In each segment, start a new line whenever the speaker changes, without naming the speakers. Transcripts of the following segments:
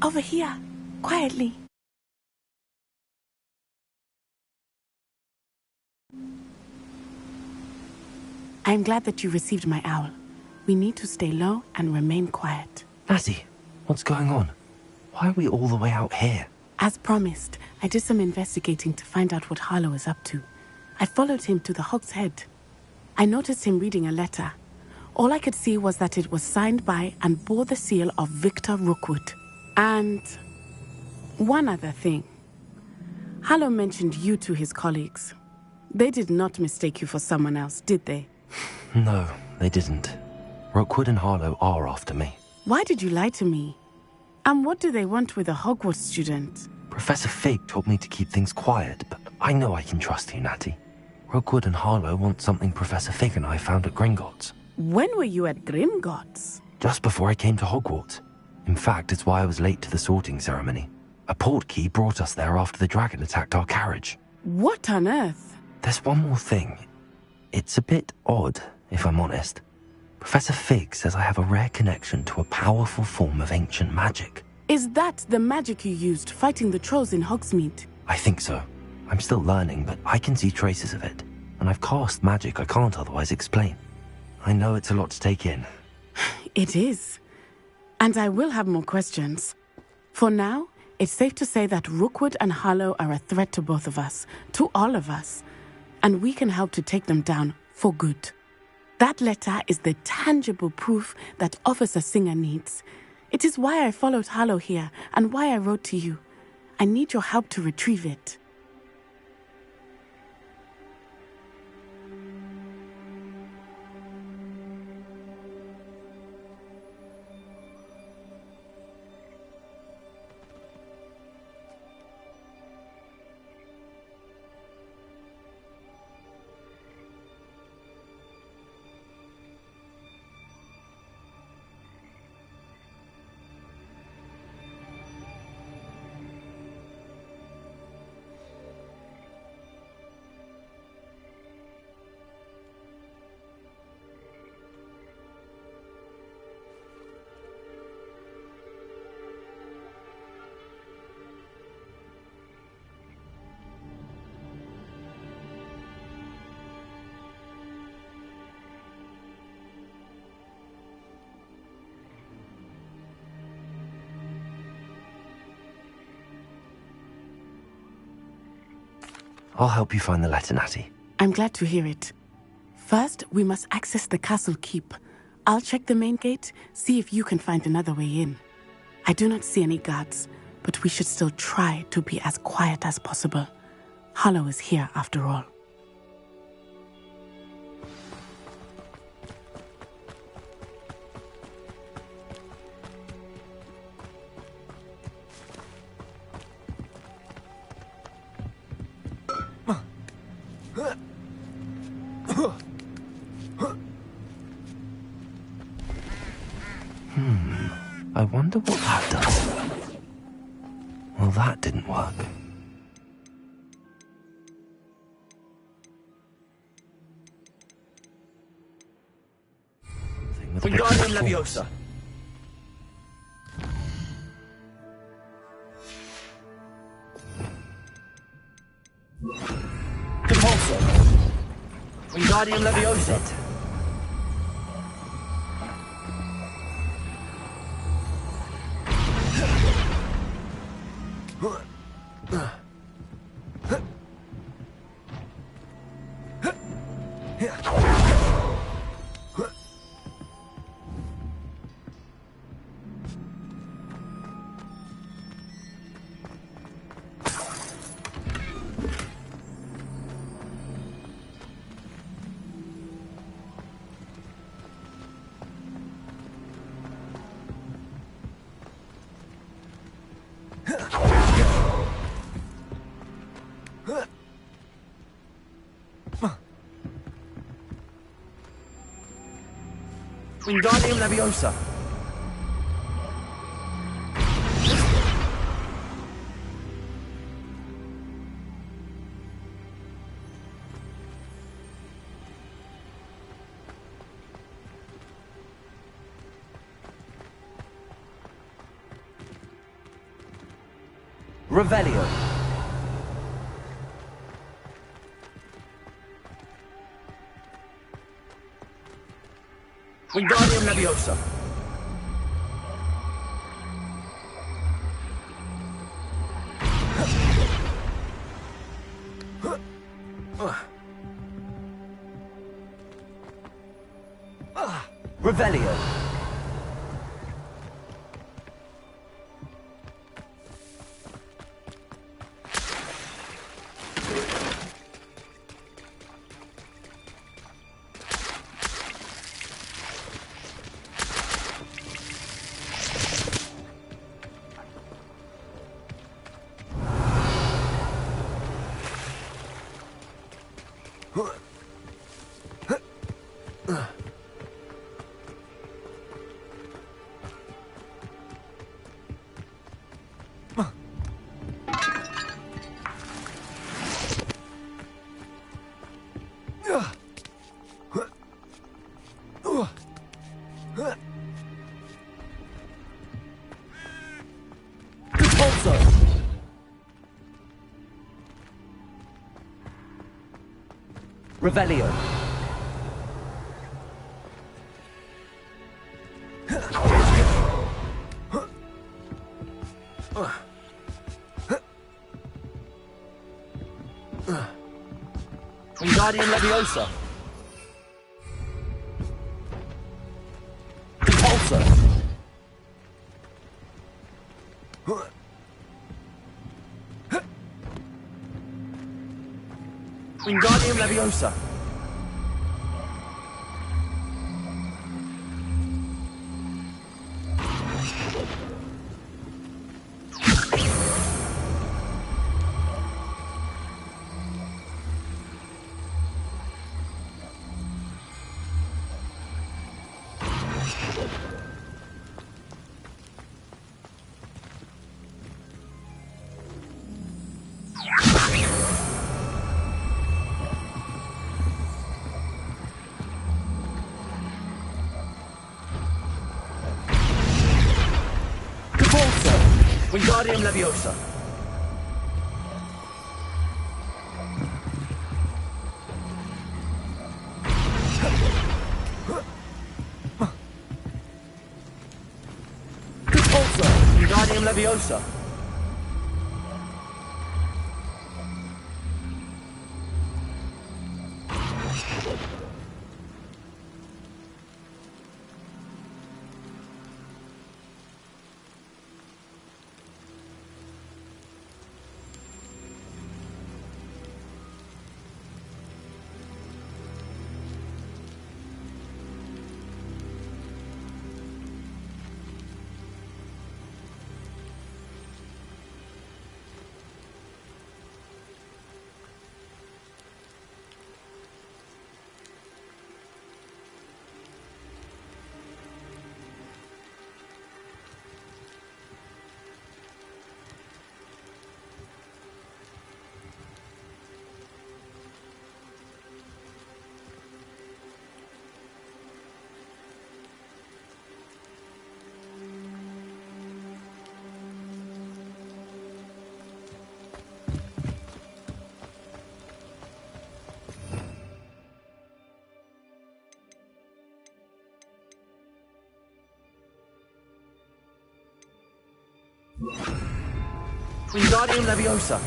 Over here, quietly. I'm glad that you received my owl. We need to stay low and remain quiet.
Natty, what's going on? Why are we all the way out here?
As promised, I did some investigating to find out what Harlow is up to. I followed him to the Hog's Head. I noticed him reading a letter. All I could see was that it was signed by and bore the seal of Victor Rookwood. And one other thing. Harlow mentioned you to his colleagues. They did not mistake you for someone else, did they?
No, they didn't. Rookwood and Harlow are after me.
Why did you lie to me? And what do they want with a Hogwarts student?
Professor Fig told me to keep things quiet, but I know I can trust you, Natty. Rookwood and Harlow want something Professor Fig and I found at Gringotts.
When were you at Grimgotts?
Just before I came to Hogwarts. In fact, it's why I was late to the sorting ceremony. A portkey brought us there after the dragon attacked our carriage.
What on earth?
There's one more thing. It's a bit odd, if I'm honest. Professor Fig says I have a rare connection to a powerful form of ancient magic.
Is that the magic you used fighting the trolls in Hogsmeade?
I think so. I'm still learning, but I can see traces of it. And I've cast magic I can't otherwise explain. I know it's a lot to take in.
It is. And I will have more questions. For now, it's safe to say that Rookwood and Harlow are a threat to both of us, to all of us. And we can help to take them down for good. That letter is the tangible proof that Officer Singer needs. It is why I followed Harlow here and why I wrote to you. I need your help to retrieve it.
I'll help you find the letter, Natty.
I'm glad to hear it. First, we must access the castle keep. I'll check the main gate, see if you can find another way in. I do not see any guards, but we should still try to be as quiet as possible. Harlow is here after all.
I wonder what that does. Well, that didn't work.
Wingardium Leviosa. Compulso. Wingardium Leviosa. Wingardium Leviosa. Revelio. Wingardium Leviosa. Revelio. Revelio. Wingardium Leviosa. Repulsor. Wingardium Leviosa. Wingardium Leviosa. Repulsor. Wingardium Leviosa. Wingardium Leviosa.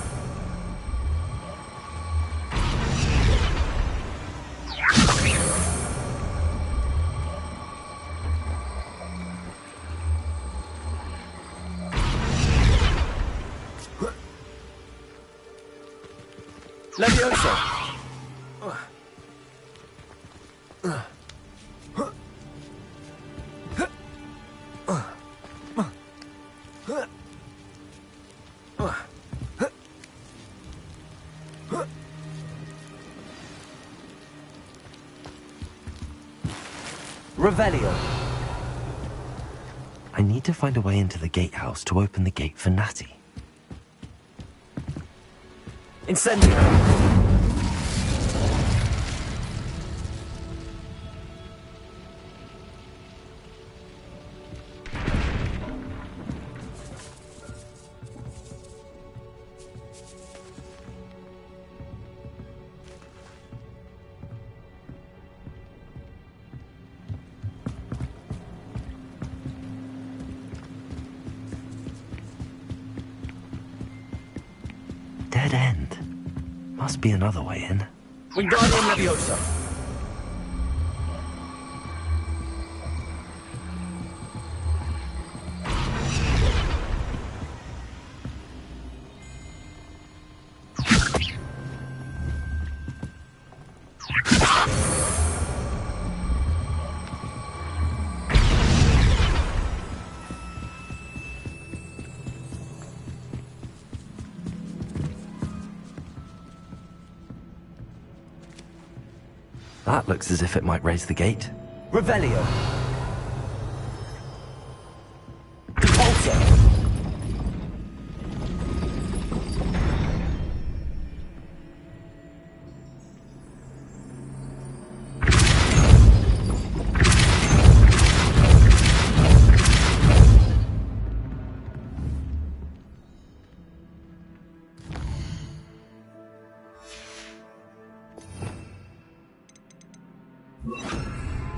Leviosa. Revelio.
I need to find a way into the gatehouse to open the gate for Natty.
Incendio.
dead end. Must be another way in.
Wingardium Leviosa.
That looks as if it might raise the gate.
Revelio. Repulsor.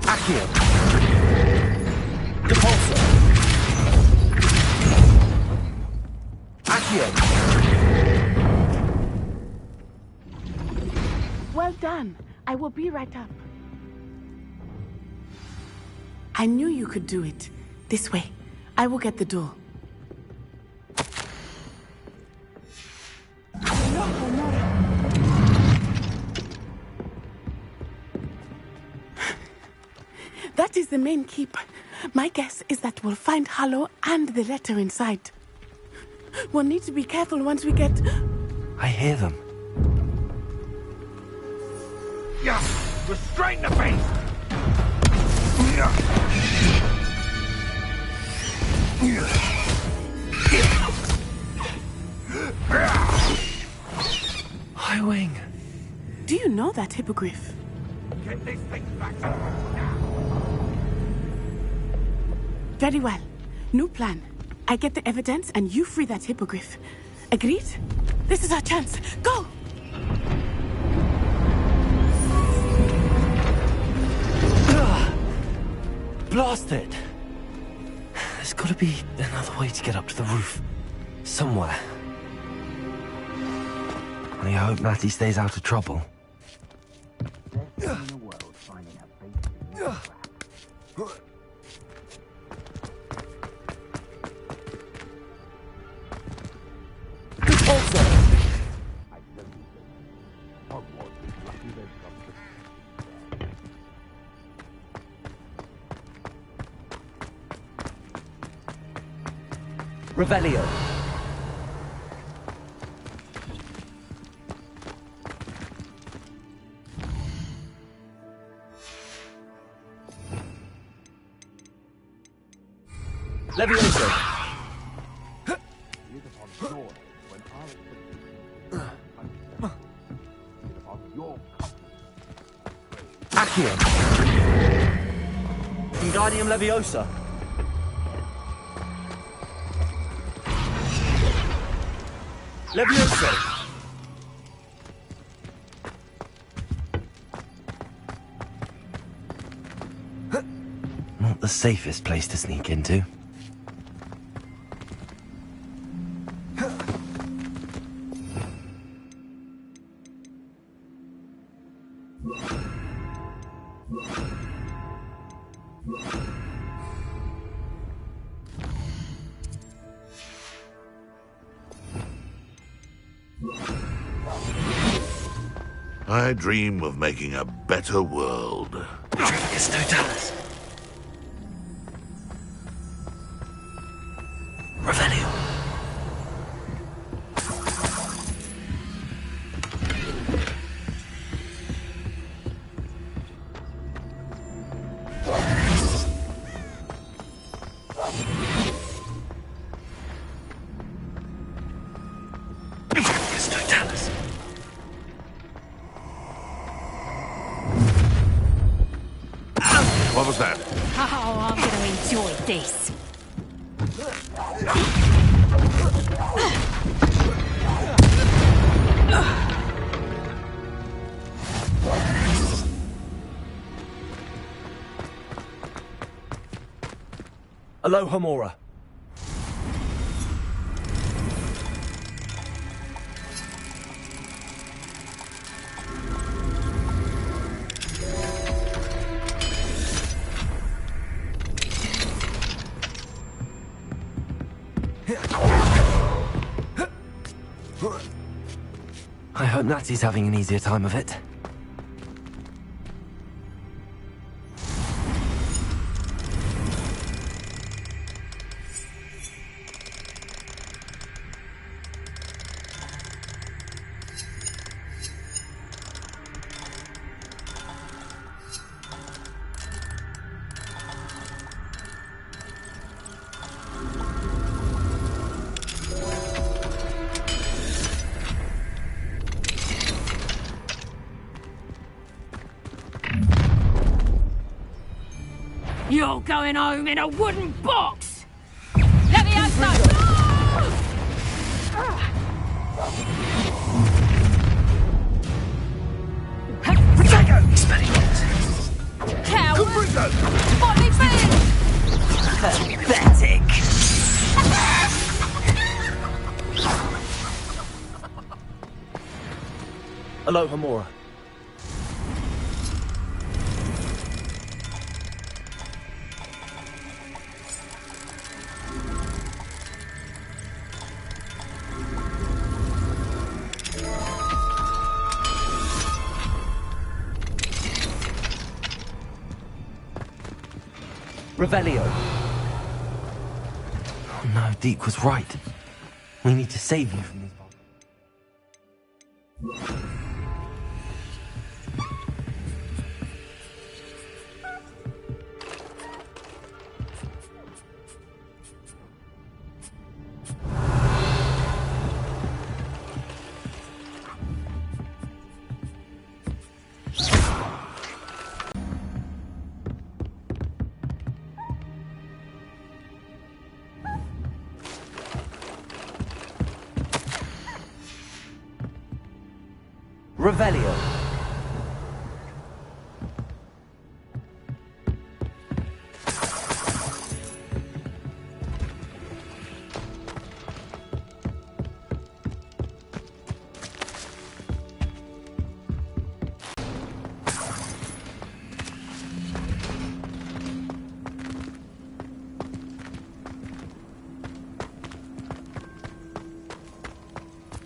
Accio. Repulsor. Accio.
Well done. I will be right up. I knew you could do it. This way. I will get the door. That is the main keep. My guess is that we'll find Hollow and the letter inside. We'll need to be careful once we get...
I hear them.
Yeah, restrain the beast!
High Wing.
Do you know that hippogriff?
Get this thing back to now!
Very well. New plan. I get the evidence and you free that hippogriff. Agreed? This is our chance. Go!
Blast it! There's gotta be another way to get up to the roof. Somewhere. I hope Matty stays out of trouble.
Revelio. Levioso. Accio. Wingardium Leviosa. Levioso.
Not the safest place to sneak into.
I dream of making a better world.
Tricus Totalis. Revelio. Tricus Totalis.
What was that?
Oh, I'm gonna enjoy this.
Alohomora.
I hope Natty's having an easier time of it.
You're going home in a wooden box! Levioso!
Protego!
Coward!
Comprito!
Motley
Pathetic!
Hello, Hamura. Revelio.
Oh no, Deke was right. We need to save you from these...
Revelio.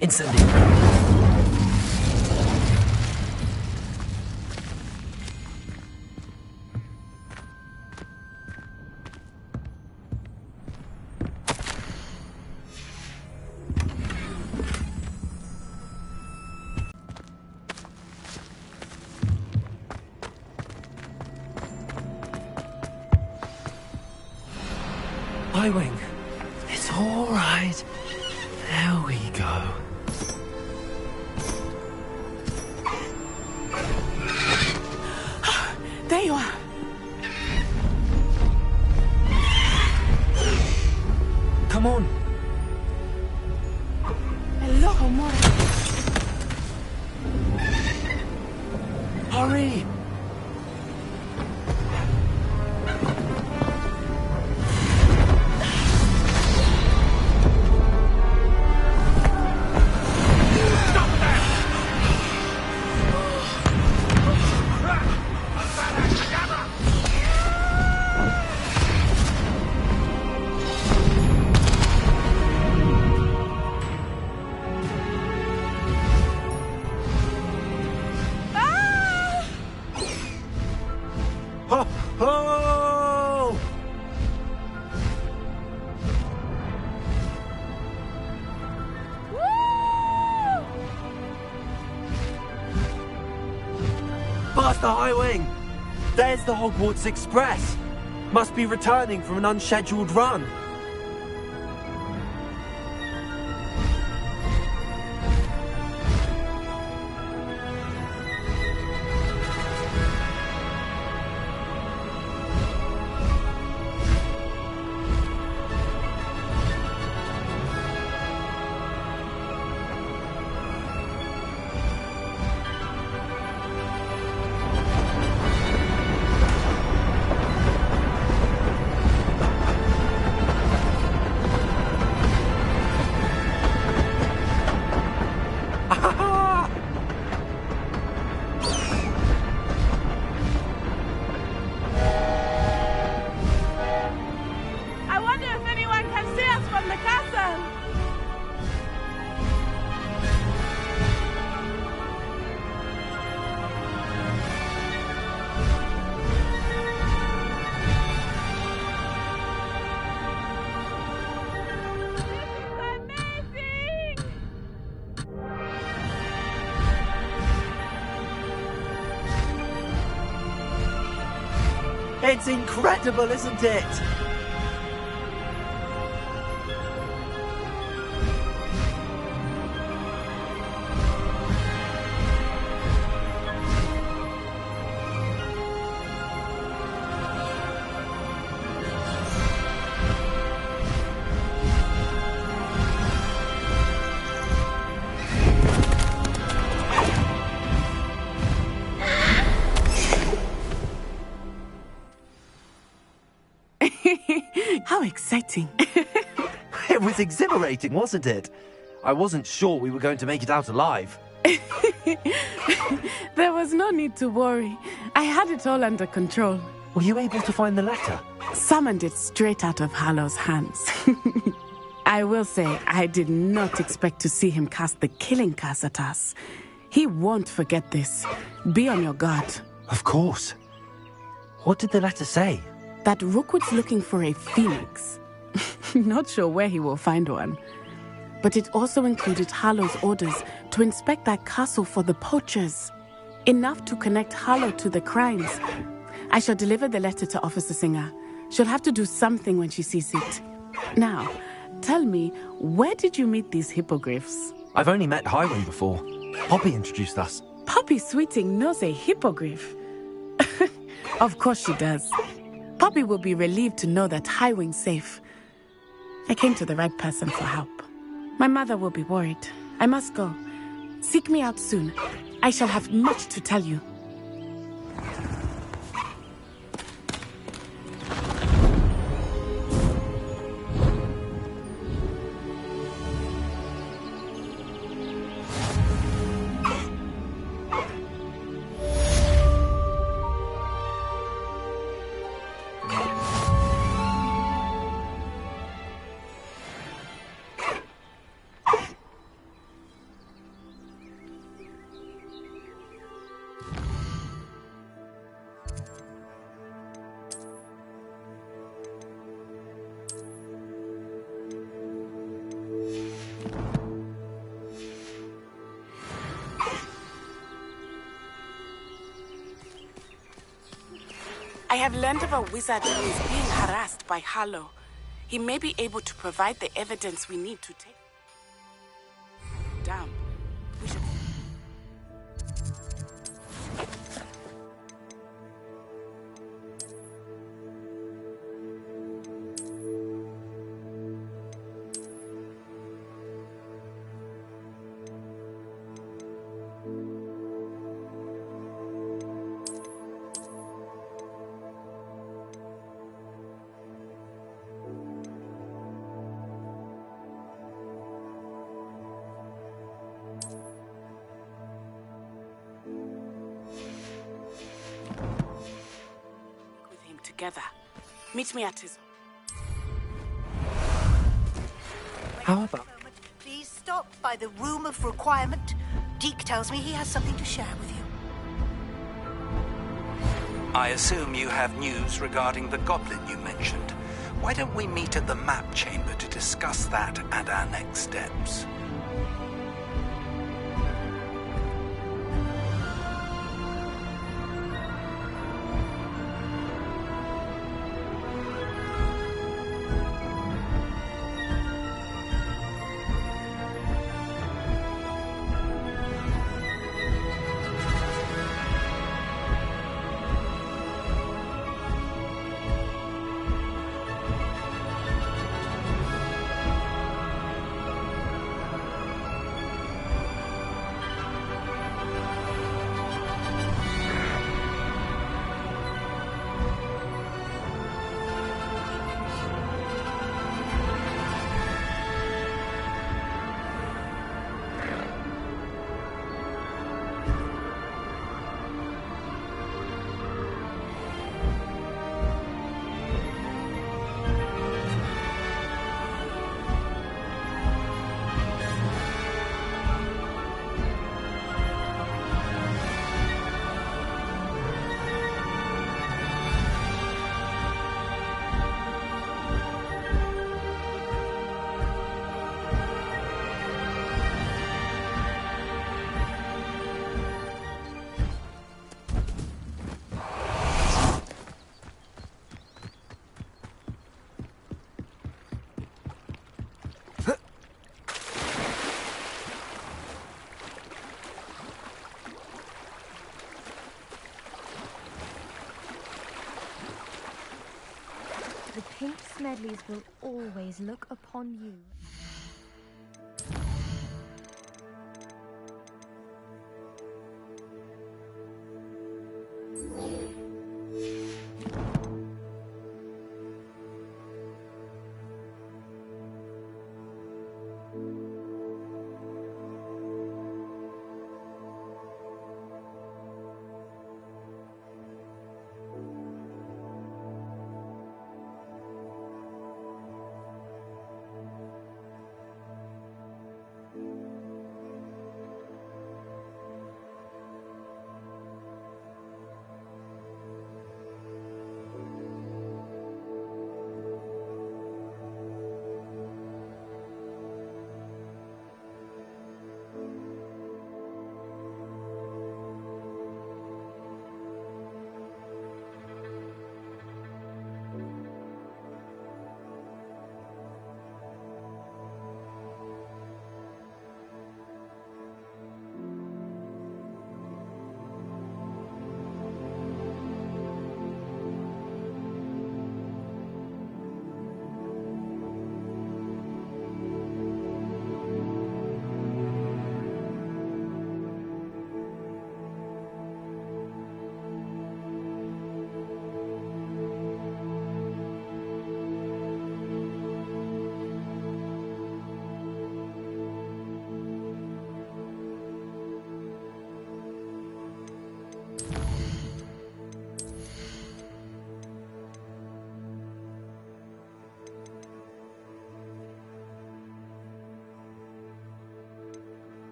Incendio.
Highwing.
It's all right. There we go.
There you are.
Come on.
Hello, Hamura.
Hurry. Oh! Past the high wing! There's the Hogwarts Express! Must be returning from an unscheduled run. It's incredible, isn't it?
How exciting.
It was exhilarating, wasn't it? I wasn't sure we were going to make it out alive.
There was no need to worry. I had it all under control.
Were you able to find the letter?
Summoned it straight out of Hallow's hands. I will say, I did not expect to see him cast the killing curse at us. He won't forget this. Be on your guard.
Of course. What did the letter say?
That Rookwood's looking for a phoenix. Not sure where he will find one. But it also included Harlow's orders to inspect that castle for the poachers. Enough to connect Harlow to the crimes. I shall deliver the letter to Officer Singer. She'll have to do something when she sees it. Now, tell me, where did you meet these hippogriffs?
I've only met Highwing before. Poppy introduced us.
Poppy Sweeting knows a hippogriff. Of course she does. Poppy will be relieved to know that Highwing's safe. I came to the right person for help. My mother will be worried. I must go. Seek me out soon. I shall have much to tell you. I have learned of a wizard who is being harassed by Harlow. He may be able to provide the evidence we need to take down. We should... together. Meet me at his...
How about...
Please stop by the room of requirement. Deke tells me he has something to share with you.
I assume you have news regarding the goblin you mentioned. Why don't we meet at the map chamber to discuss that and our next steps?
Dudleys will always look upon you.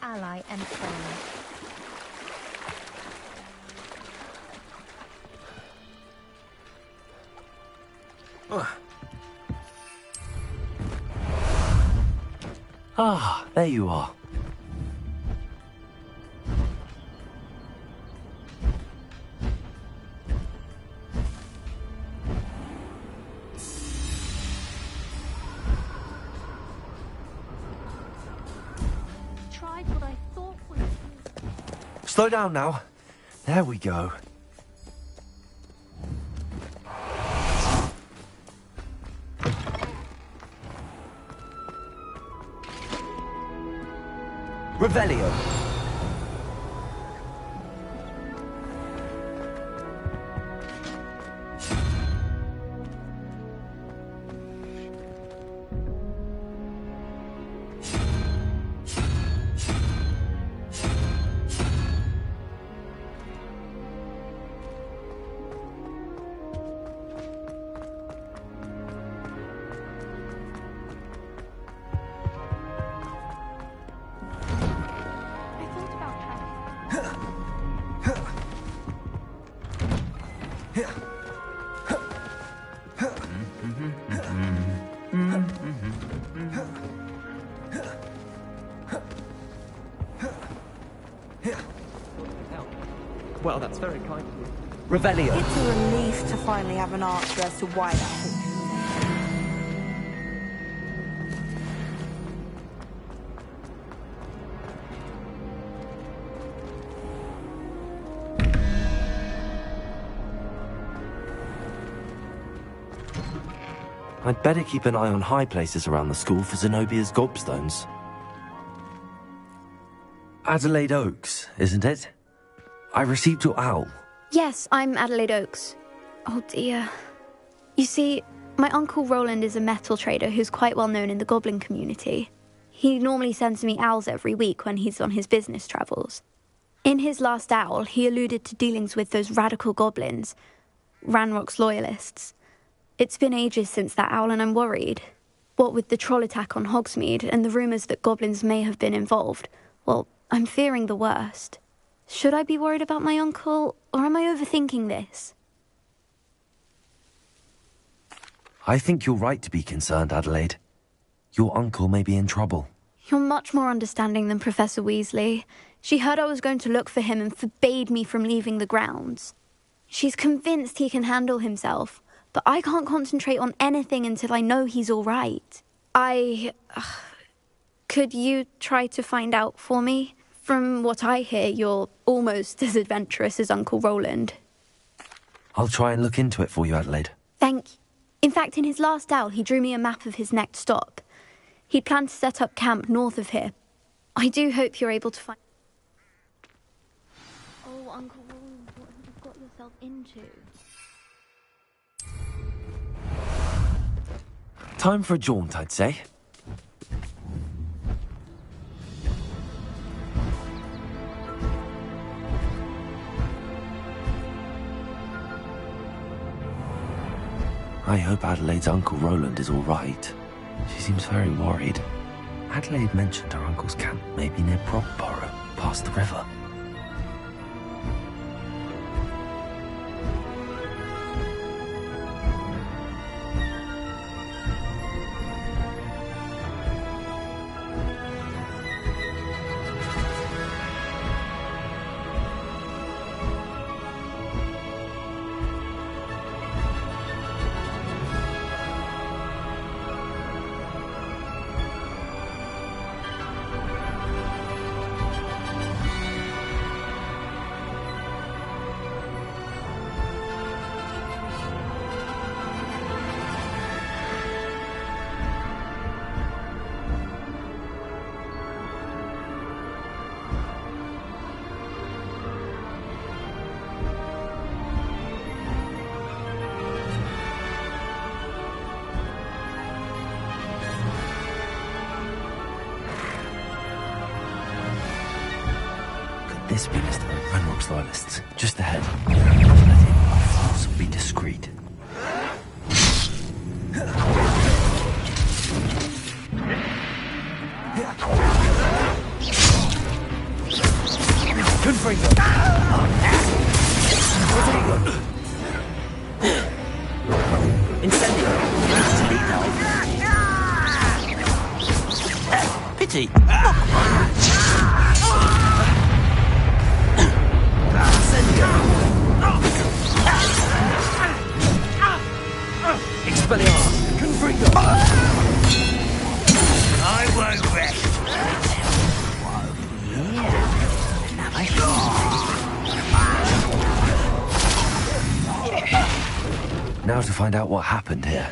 Ally and friend.
Ah, there you are.
Tried what I thought was you.
Slow down now. There we go. Revelio.
Well, that's very kind of you.
Revelio.
It's a relief to finally have an answer as to why that happened.
I'd better keep an eye on high places around the school for Zenobia's gobstones. Adelaide Oaks, isn't it? I received your owl.
Yes, I'm Adelaide Oaks. Oh dear. You see, my Uncle Roland is a metal trader who's quite well known in the goblin community. He normally sends me owls every week when he's on his business travels. In his last owl, he alluded to dealings with those radical goblins, Ranrock's loyalists. It's been ages since that owl and I'm worried. What with the troll attack on Hogsmeade and the rumours that goblins may have been involved, well, I'm fearing the worst. Should I be worried about my uncle, or am I overthinking this?
I think you're right to be concerned, Adelaide. Your uncle may be in trouble.
You're much more understanding than Professor Weasley. She heard I was going to look for him and forbade me from leaving the grounds. She's convinced he can handle himself, but I can't concentrate on anything until I know he's all right. Could you try to find out for me? From what I hear, you're almost as adventurous as Uncle Roland.
I'll try and look into it for you, Adelaide.
Thank you. In fact, in his last owl, he drew me a map of his next stop. He'd planned to set up camp north of here. I do hope you're able to find...
Oh, Uncle Roland, what have you got yourself into?
Time for a jaunt, I'd say. I hope Adelaide's Uncle Roland is all right. She seems very worried. Adelaide mentioned her uncle's camp may be near Brogborough, past the river. This be Mr. Ranrock's loyalists, just ahead. Let him, of course, be discreet. Confringo! Incendio! Pity! Expelliarmus! Confringo! I won't rest! Now to find out what happened here.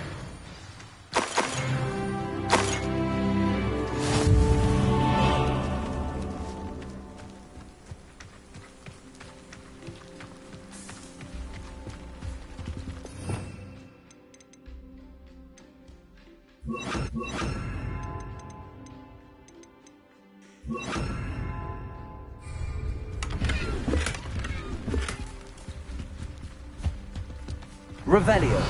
Revelio.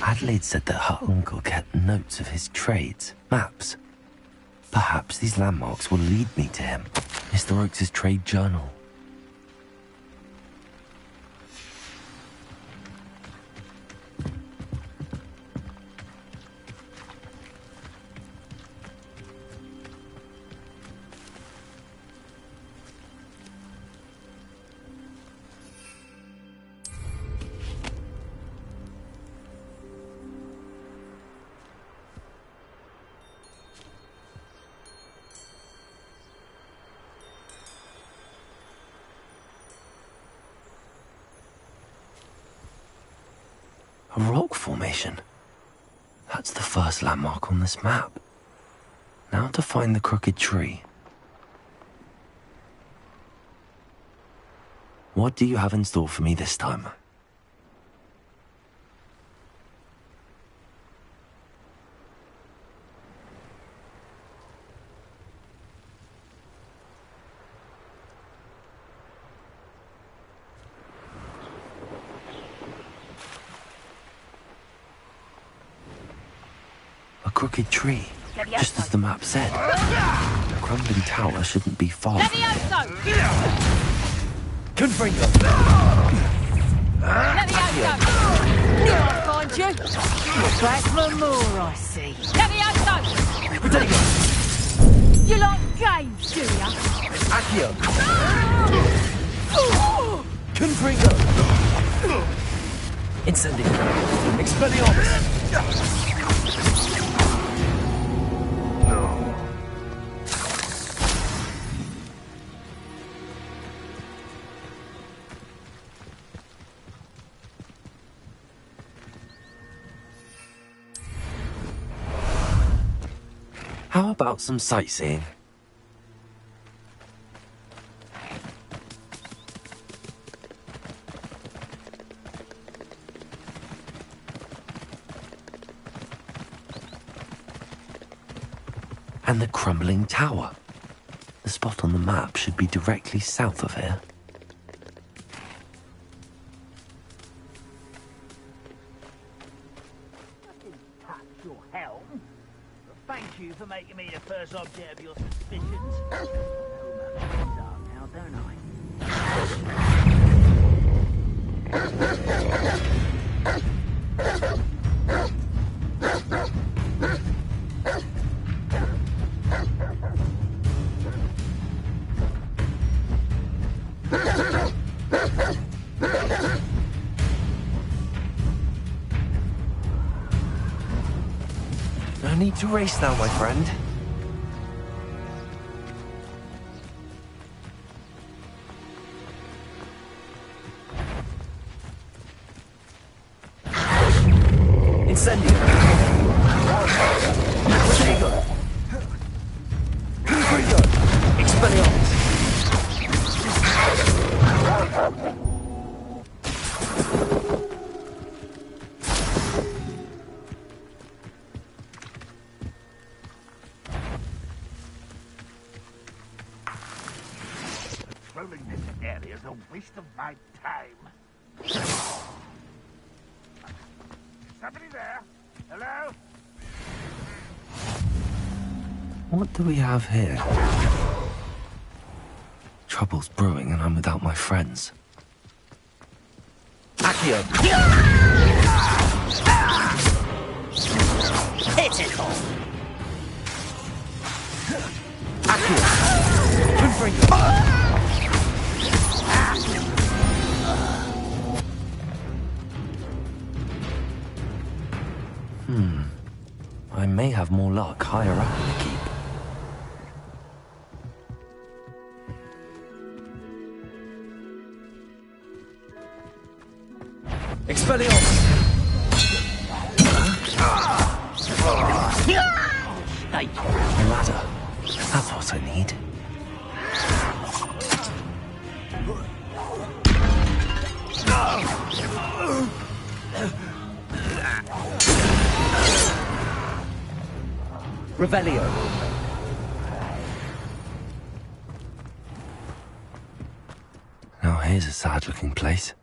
Adelaide said that her uncle kept notes of his trades, maps. Perhaps these landmarks will lead me to him. Mr. Oakes' trade journal. A rock formation. That's the first landmark on this map. Now to find the crooked tree. What do you have in store for me this time? crooked tree, just as the map said. The crumbling tower shouldn't be far from here.
Confringo!
Levioso!
I'll find you. You're back for more, I see.
Levioso!
Protego!
You like games, do ya?
Accio! Confringo! Incendio! Expelliarmus!
How about some sightseeing? And the crumbling tower. The spot on the map should be directly south of here.
Your helm. Thank you for making me the first object of your suspicions. Now, don't I?
No need to race now, my friend.
Incendio! Protego! Confringo! Expelliarmus!
Patrolling this area is a waste of my time. Somebody there? Hello?
What do we have here? Trouble's brewing and I'm without my friends.
Accio!
Pitiful.
Accio! Confringo!
I may have more luck higher up in the keep.
Expelliarmus!
A ladder. That's what I need.
Revelio!
Now here's a sad-looking place.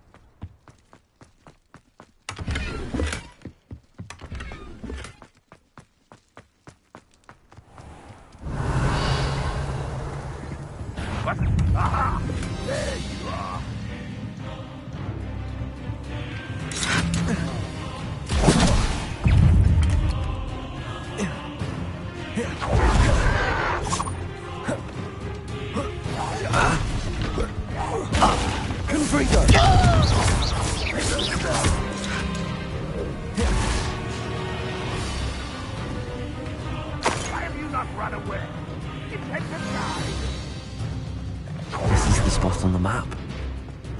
What? Aha! There you are.
Confringo!
Why have you not run away? Intend to die.
This is the spot on the map.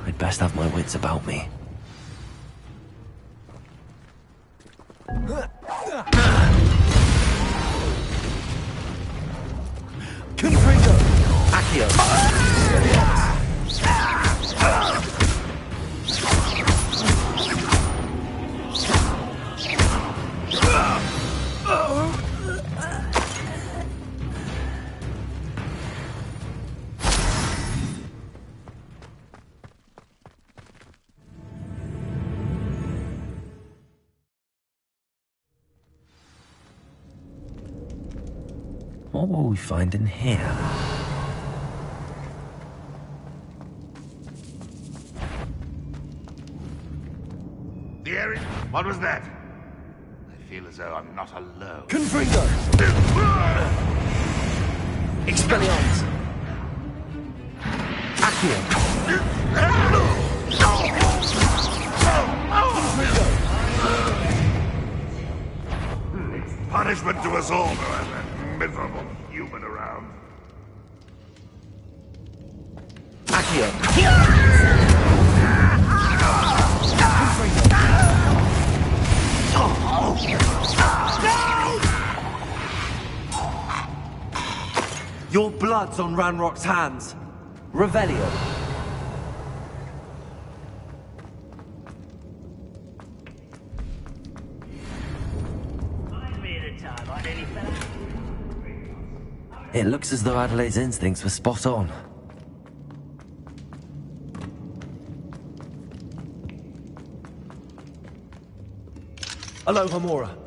I'd best have my wits about me.
Confringo! Accio!
What will we find in here?
The area? What was that? I feel as though I'm not alone.
Confringo! Expelliarmus! Accio!
Punishment to us all, though, as that miserable human around.
Accio! Your blood's on Ranrock's hands. Revelio.
It looks as though Adelaide's instincts were spot on.
Aloha, Mora.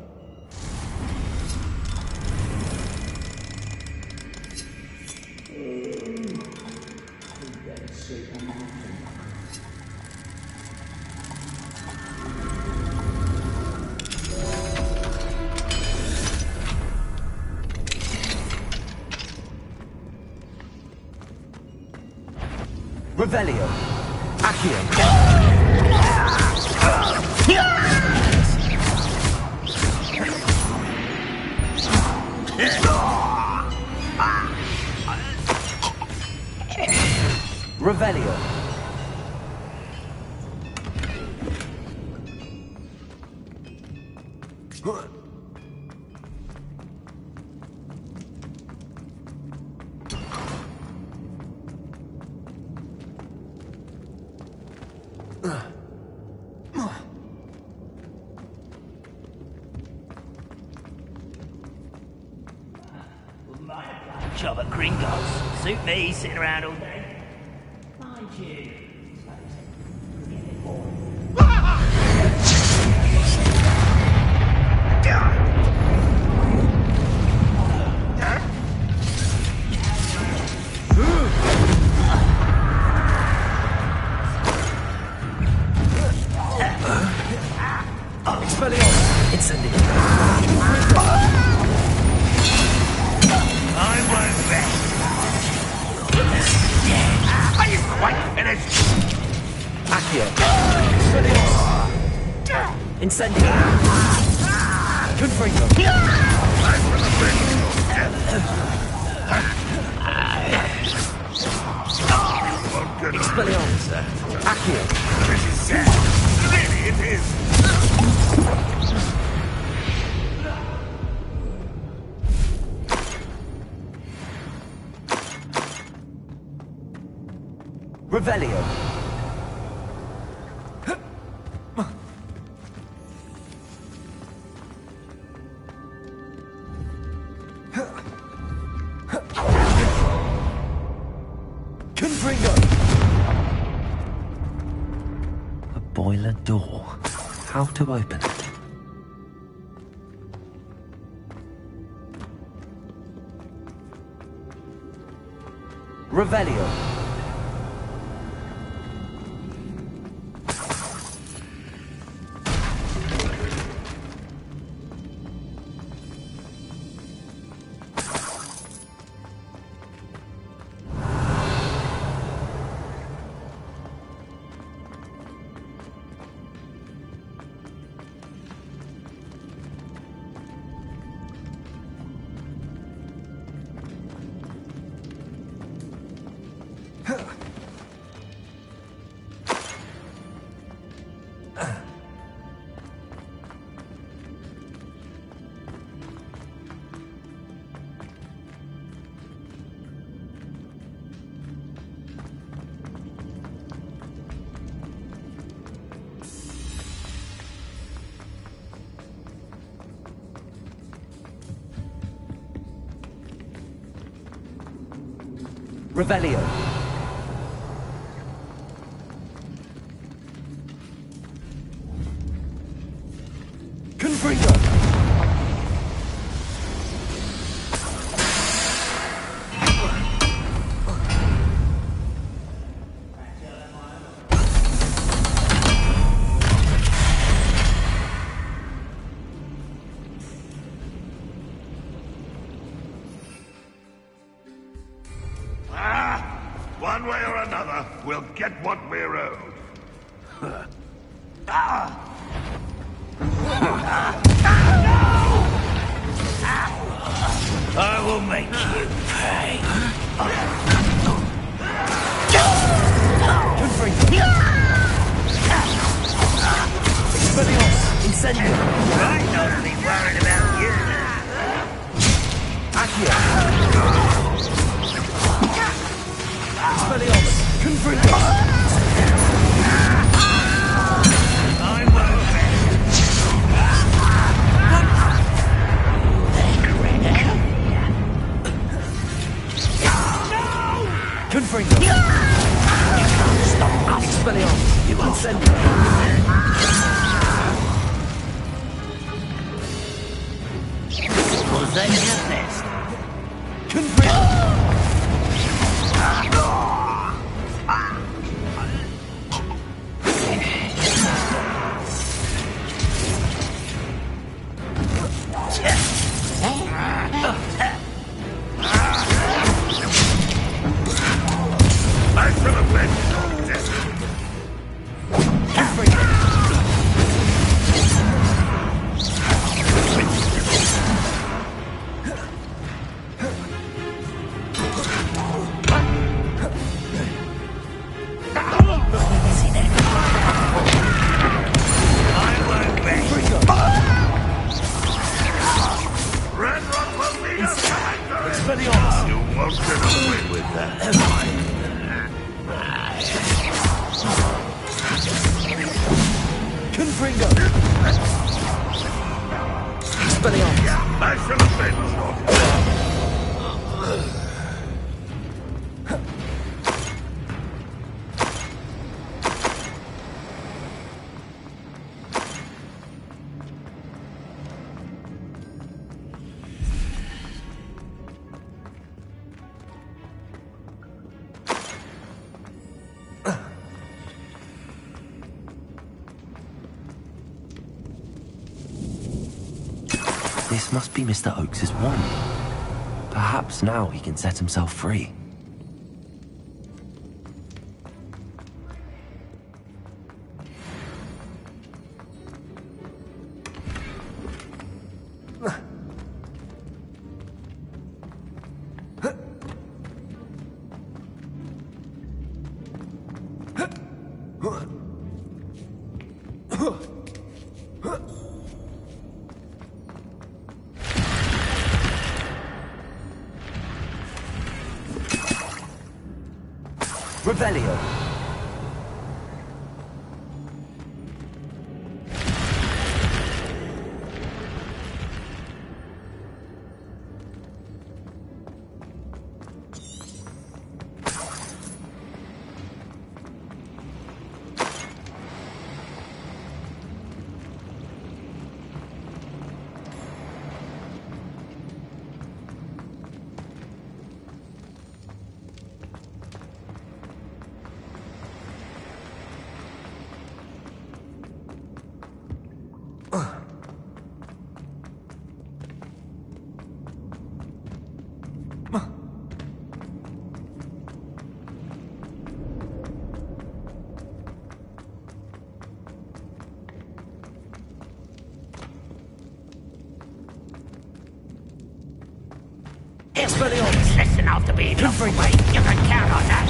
Revelio. Accio. Revelio.
Job at Gringos. Suit me, sitting around all day. Mind you.
Expelliarmus. Incendio. Accio. Incendio. Confringo. Expelliarmus. Accio.
Really, it is.
Revelio. Confringo.
A boiler door. How to open it?
Revelio. Revelio. Confringo.
we'll get what we're owed.
I will make you pay. Incendio! I'm not really worried about you. Accio! Expelliarmus! Confringo! I'm Confringo! You can't stop us! Expelliarmus! You will send me! Was that your nest? Confringo!
This must be Mr. Oakes' wand. Perhaps now he can set himself free.
Revelio.
Listen after being locked away. You can count on that.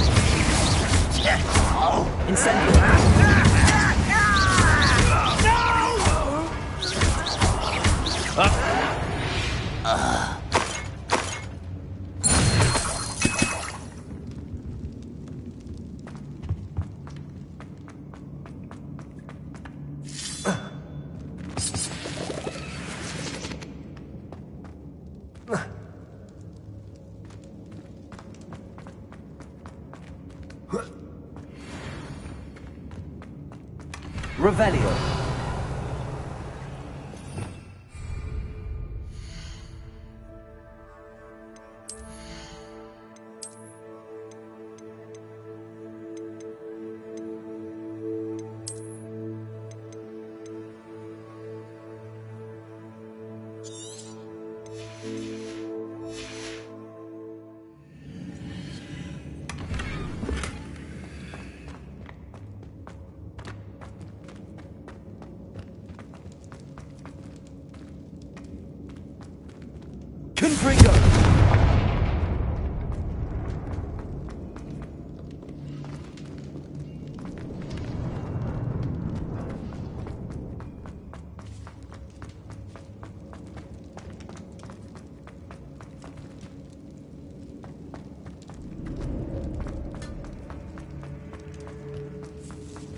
Revelio. Confringo!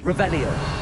Revelio.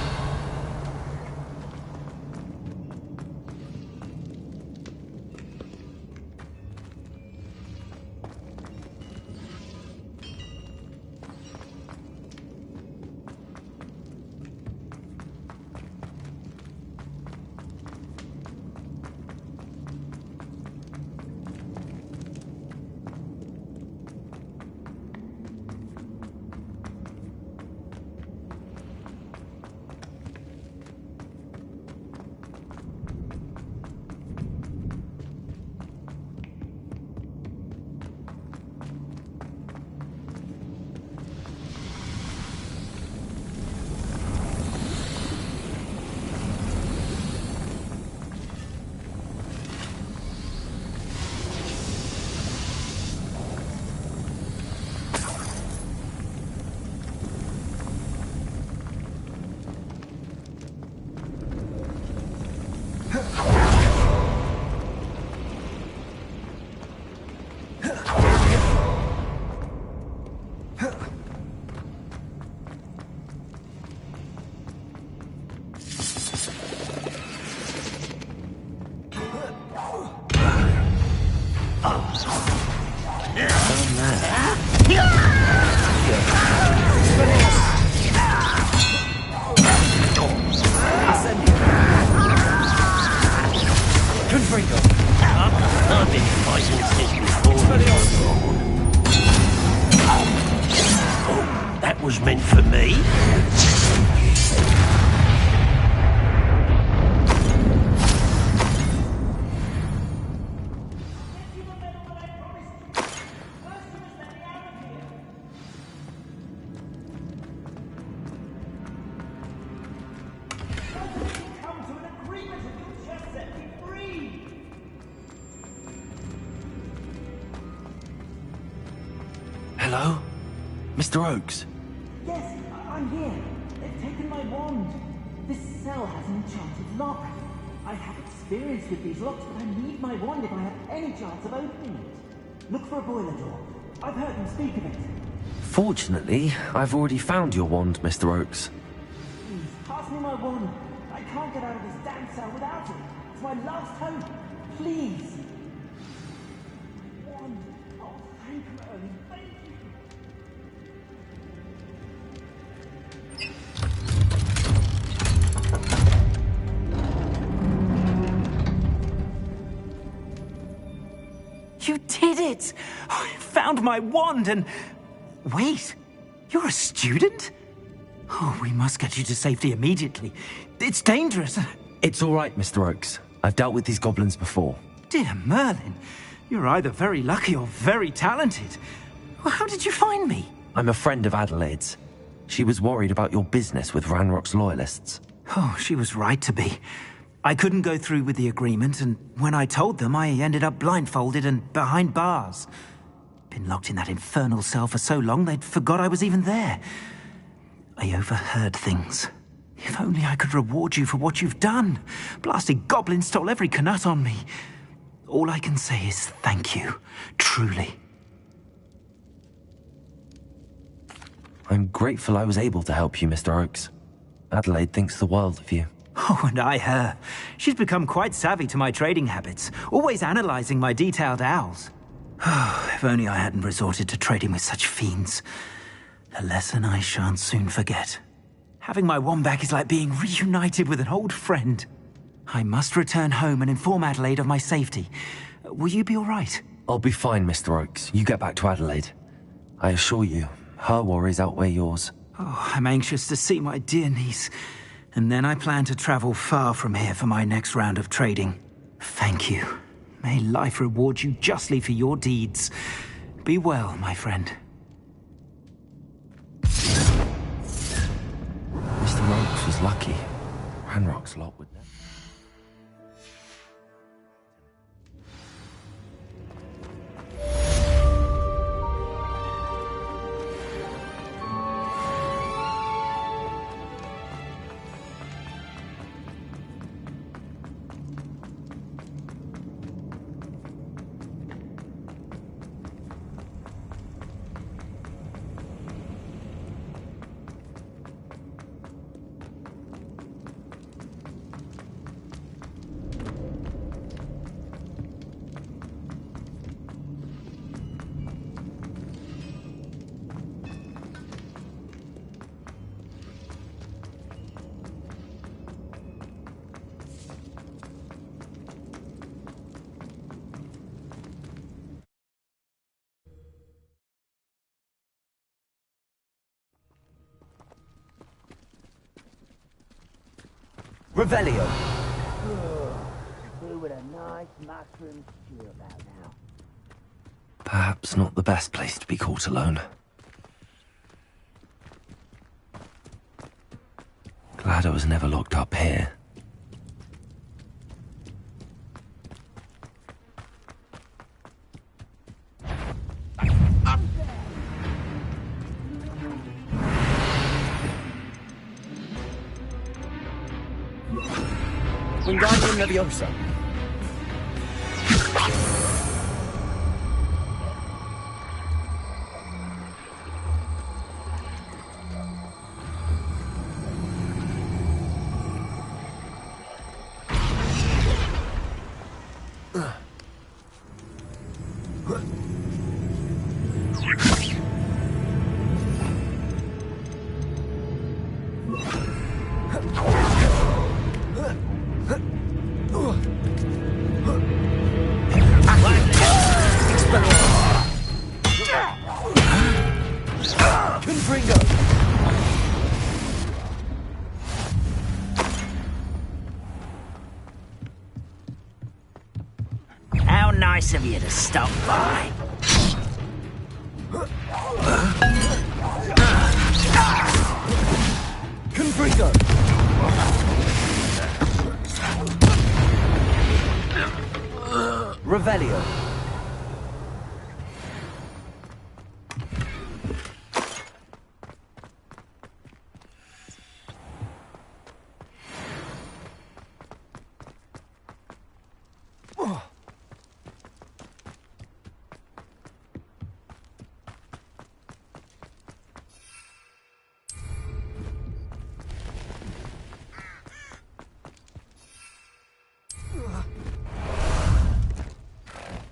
That was meant for me.
Hello? Mr. Oakes?
Yes, I'm here. They've taken my wand. This cell has an enchanted lock. I have experience with these locks, but I need my wand if I have any chance of opening it. Look for a boiler door. I've heard them speak of it.
Fortunately, I've already found your wand, Mr. Oakes.
Please, pass me my wand. I can't get out of this damn cell without it. It's my last hope. Please. Wand. Oh, thank you, Merlin. Thank you. You did it! I found my wand and... Wait, you're a student? Oh, we must get you to safety immediately. It's dangerous.
It's all right, Mr. Oakes. I've dealt with these goblins before.
Dear Merlin, you're either very lucky or very talented. Well, how did you find me?
I'm a friend of Adelaide's. She was worried about your business with Ranrock's loyalists.
Oh, she was right to be. I couldn't go through with the agreement, and when I told them, I ended up blindfolded and behind bars. Been locked in that infernal cell for so long, they'd forgot I was even there. I overheard things. If only I could reward you for what you've done. Blasted goblins stole every knut on me. All I can say is thank you, truly.
I'm grateful I was able to help you, Mr. Oakes. Adelaide thinks the world of you.
Oh, and I her. She's become quite savvy to my trading habits, always analysing my detailed owls. Oh, if only I hadn't resorted to trading with such fiends. A lesson I shan't soon forget. Having my wand back is like being reunited with an old friend. I must return home and inform Adelaide of my safety. Will you be all right?
I'll be fine, Mr. Oakes. You get back to Adelaide. I assure you, her worries outweigh yours.
Oh, I'm anxious to see my dear niece. And then I plan to travel far from here for my next round of trading. Thank you. May life reward you justly for your deeds. Be well, my friend.
Mr. Oakes was lucky. Ranrock's lot would never.
Revelio.
Do with a nice mushroom stew about now.
Perhaps not the best place to be caught alone. Glad I was never locked up here.
Wingardium Leviosa.
How nice of you to stop by.
Confringo. Revelio.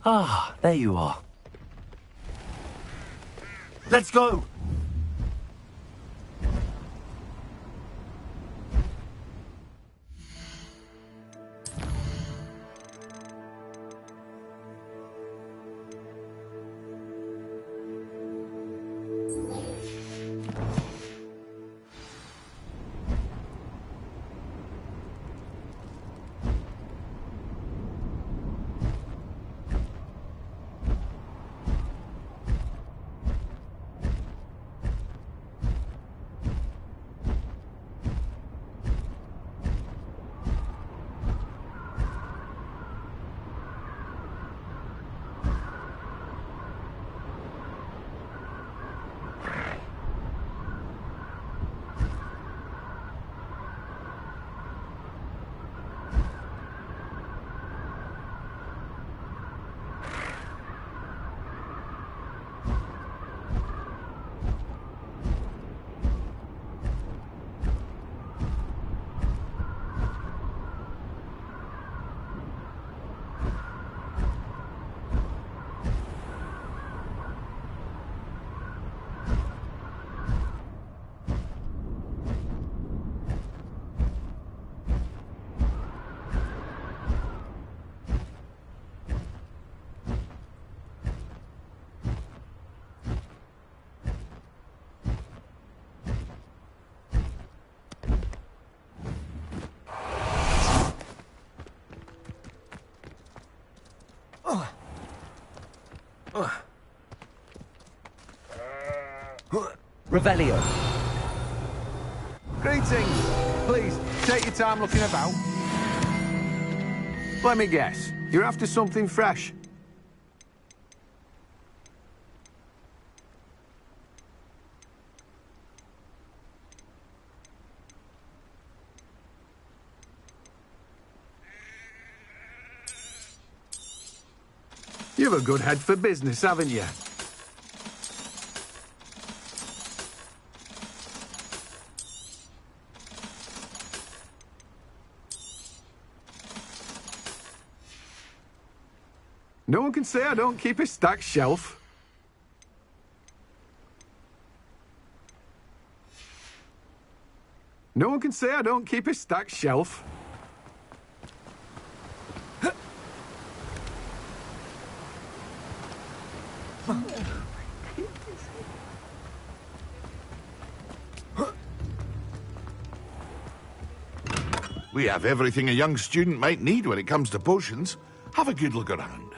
Ah, there you are.
Let's go! Revelio.
Greetings. Please, take your time looking about. Let me guess. You're after something fresh. You've a good head for business, haven't you? No one can say I don't keep a stacked shelf. No one can say I don't keep a stacked shelf.
We have everything a young student might need when it comes to potions. Have a good look around.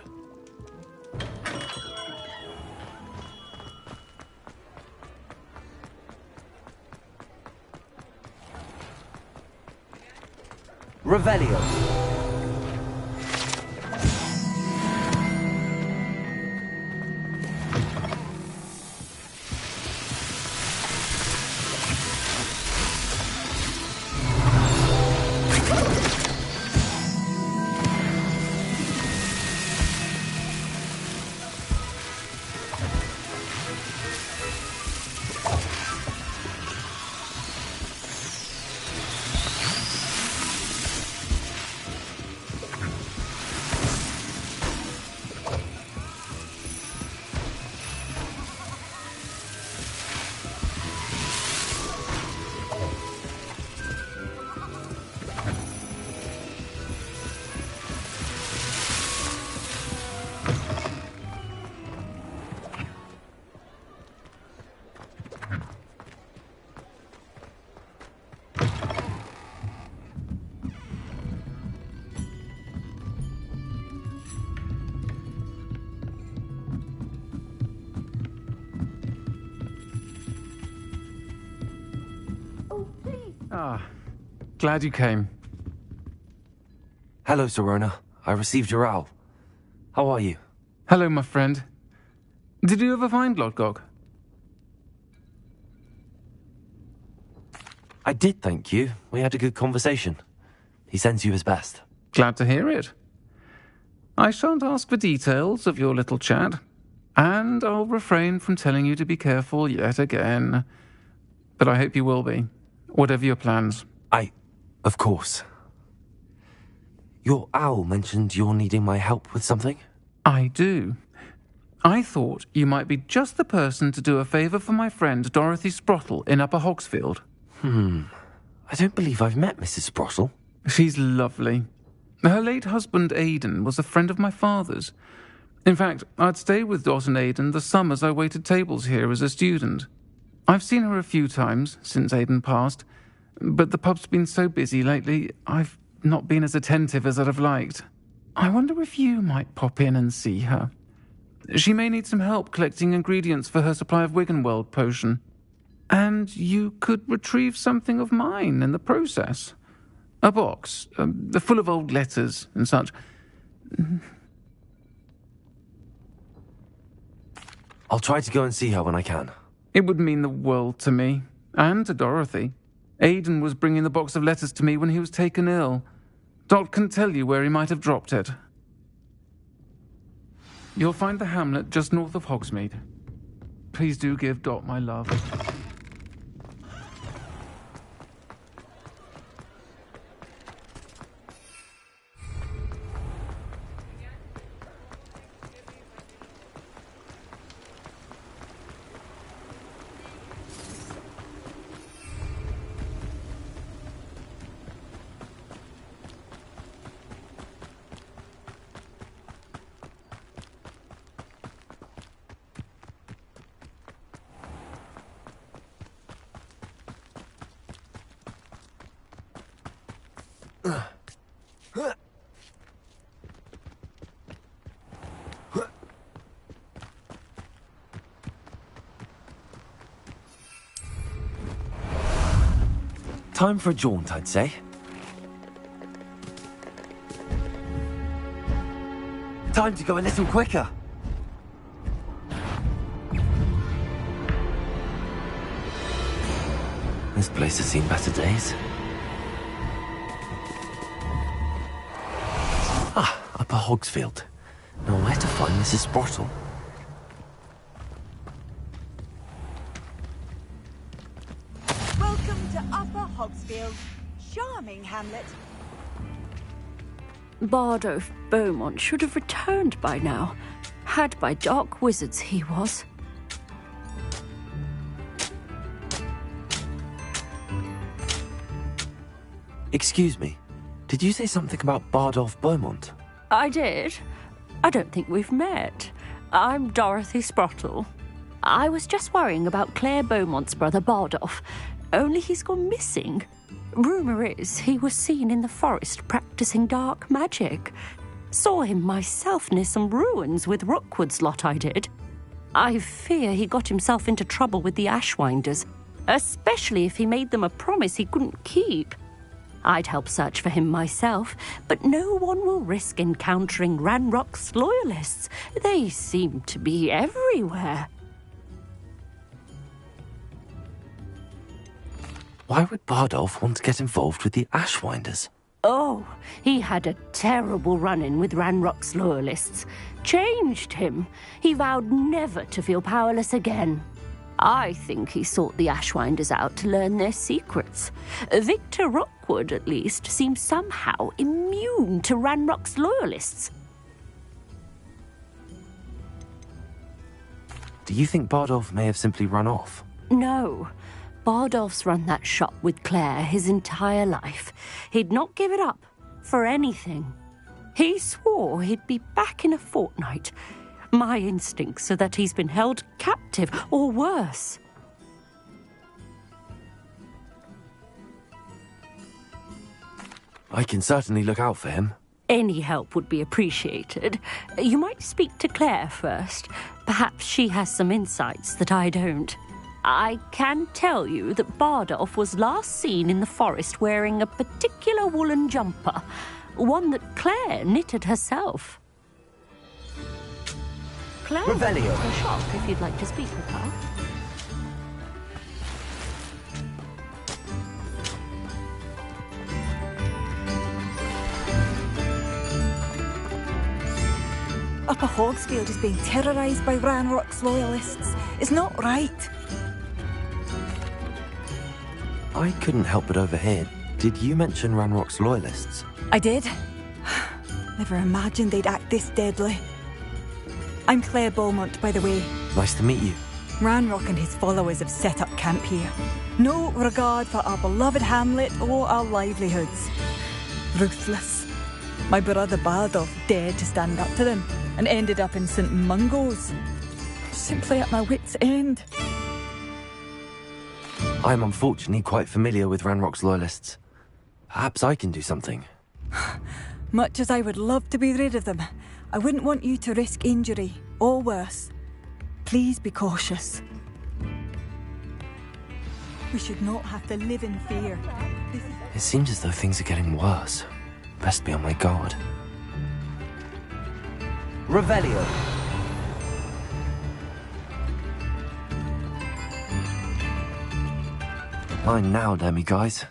Revelio.
Glad you came.
Hello, Serona. I received your owl. How are you?
Hello, my friend. Did you ever find Lodgok?
I did, thank you. We had a good conversation. He sends you his best.
Glad to hear it. I shan't ask for details of your little chat, and I'll refrain from telling you to be careful yet again. But I hope you will be, whatever your plans.
Of course. Your owl mentioned you're needing my help with something?
I do. I thought you might be just the person to do a favour for my friend Dorothy Sprottle in Upper Hogsfield.
I don't believe I've met Mrs. Sprottle.
She's lovely. Her late husband Aidan was a friend of my father's. In fact, I'd stayed with Dot and Aidan the summers I waited tables here as a student. I've seen her a few times since Aidan passed, but the pub's been so busy lately, I've not been as attentive as I'd have liked. I wonder if you might pop in and see her. She may need some help collecting ingredients for her supply of Wiggenweld potion. And you could retrieve something of mine in the process. A box, full of old letters and such.
I'll try to go and see her when I can.
It would mean the world to me, and to Dorothy. Aidan was bringing the box of letters to me when he was taken ill. Dot can tell you where he might have dropped it. You'll find the hamlet just north of Hogsmeade. Please do give Dot my love.
Time for a jaunt, I'd say. Time to go a little quicker. This place has seen better days. Upper Hogsfield. Now where to find Mrs. Sprottle?
Welcome to Upper Hogsfield. Charming hamlet.
Bardolph Beaumont should have returned by now. Had by dark wizards he was.
Excuse me, did you say something about Bardolph Beaumont?
I did. I don't think we've met. I'm Dorothy Sprottle. I was just worrying about Claire Beaumont's brother Bardolph. only he's gone missing. Rumour is he was seen in the forest practising dark magic. Saw him myself near some ruins with Rookwood's lot, I did. I fear he got himself into trouble with the Ashwinders, especially if he made them a promise he couldn't keep. I'd help search for him myself, but no one will risk encountering Ranrock's loyalists. They seem to be everywhere.
Why would Bardolph want to get involved with the Ashwinders?
Oh, he had a terrible run-in with Ranrock's loyalists. Changed him. He vowed never to feel powerless again. I think he sought the Ashwinders out to learn their secrets. Victor Rookwood, at least, seems somehow immune to Ranrock's loyalists.
Do you think Bardolph may have simply run off?
No. Bardolph's run that shop with Claire his entire life. He'd not give it up for anything. He swore he'd be back in a fortnight. My instincts are that he's been held captive, or worse.
I can certainly look out for him.
Any help would be appreciated. You might speak to Claire first. Perhaps she has some insights that I don't. I can tell you that Bardolph was last seen in the forest wearing a particular woolen jumper, one that Claire knitted herself. Claire,
Revelio.
The shop, if you'd like to speak with her.
Upper Hawksfield is being terrorised by Ranrock's loyalists. It's not right.
I couldn't help but overhear. Did you mention Ranrock's loyalists?
I did. Never imagined they'd act this deadly. I'm Claire Beaumont, by the way.
Nice to meet you.
Ranrock and his followers have set up camp here. No regard for our beloved hamlet or our livelihoods. Ruthless. My brother Bardolph dared to stand up to them and ended up in St. Mungo's. Simply at my wit's end.
I'm unfortunately quite familiar with Ranrock's loyalists. Perhaps I can do something.
Much as I would love to be rid of them, I wouldn't want you to risk injury, or worse. Please be cautious. We should not have to live in fear.
It seems as though things are getting worse. Best be on my guard.
Revelio.
Mine now, damn you guys.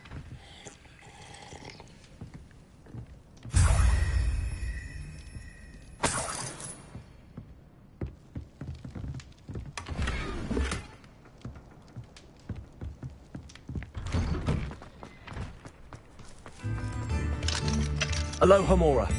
Aloha Mora.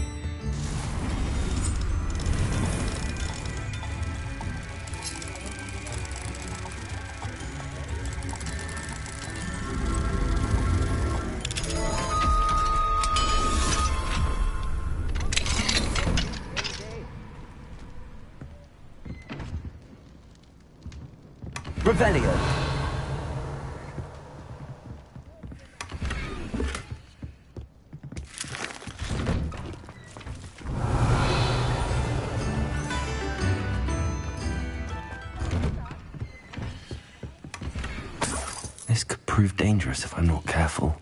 Revelio.
This could prove dangerous if I'm not careful.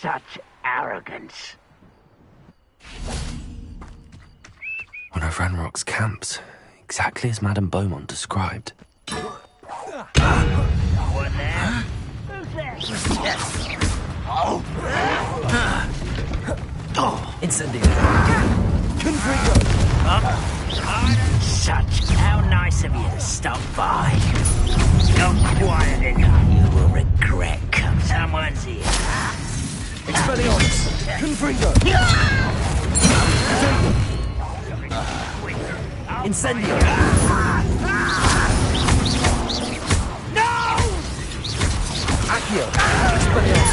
such arrogance.
One of Ranrock's camps, exactly as Madame Beaumont described.
What there? Who's there?
Incendio.
Confringo! Such, how nice of you to stop by. Not quiet enough, you will regret come someone's here.
Expelliarmus! Confringo!
Incendio.
No!
Accio! Expelliarmus!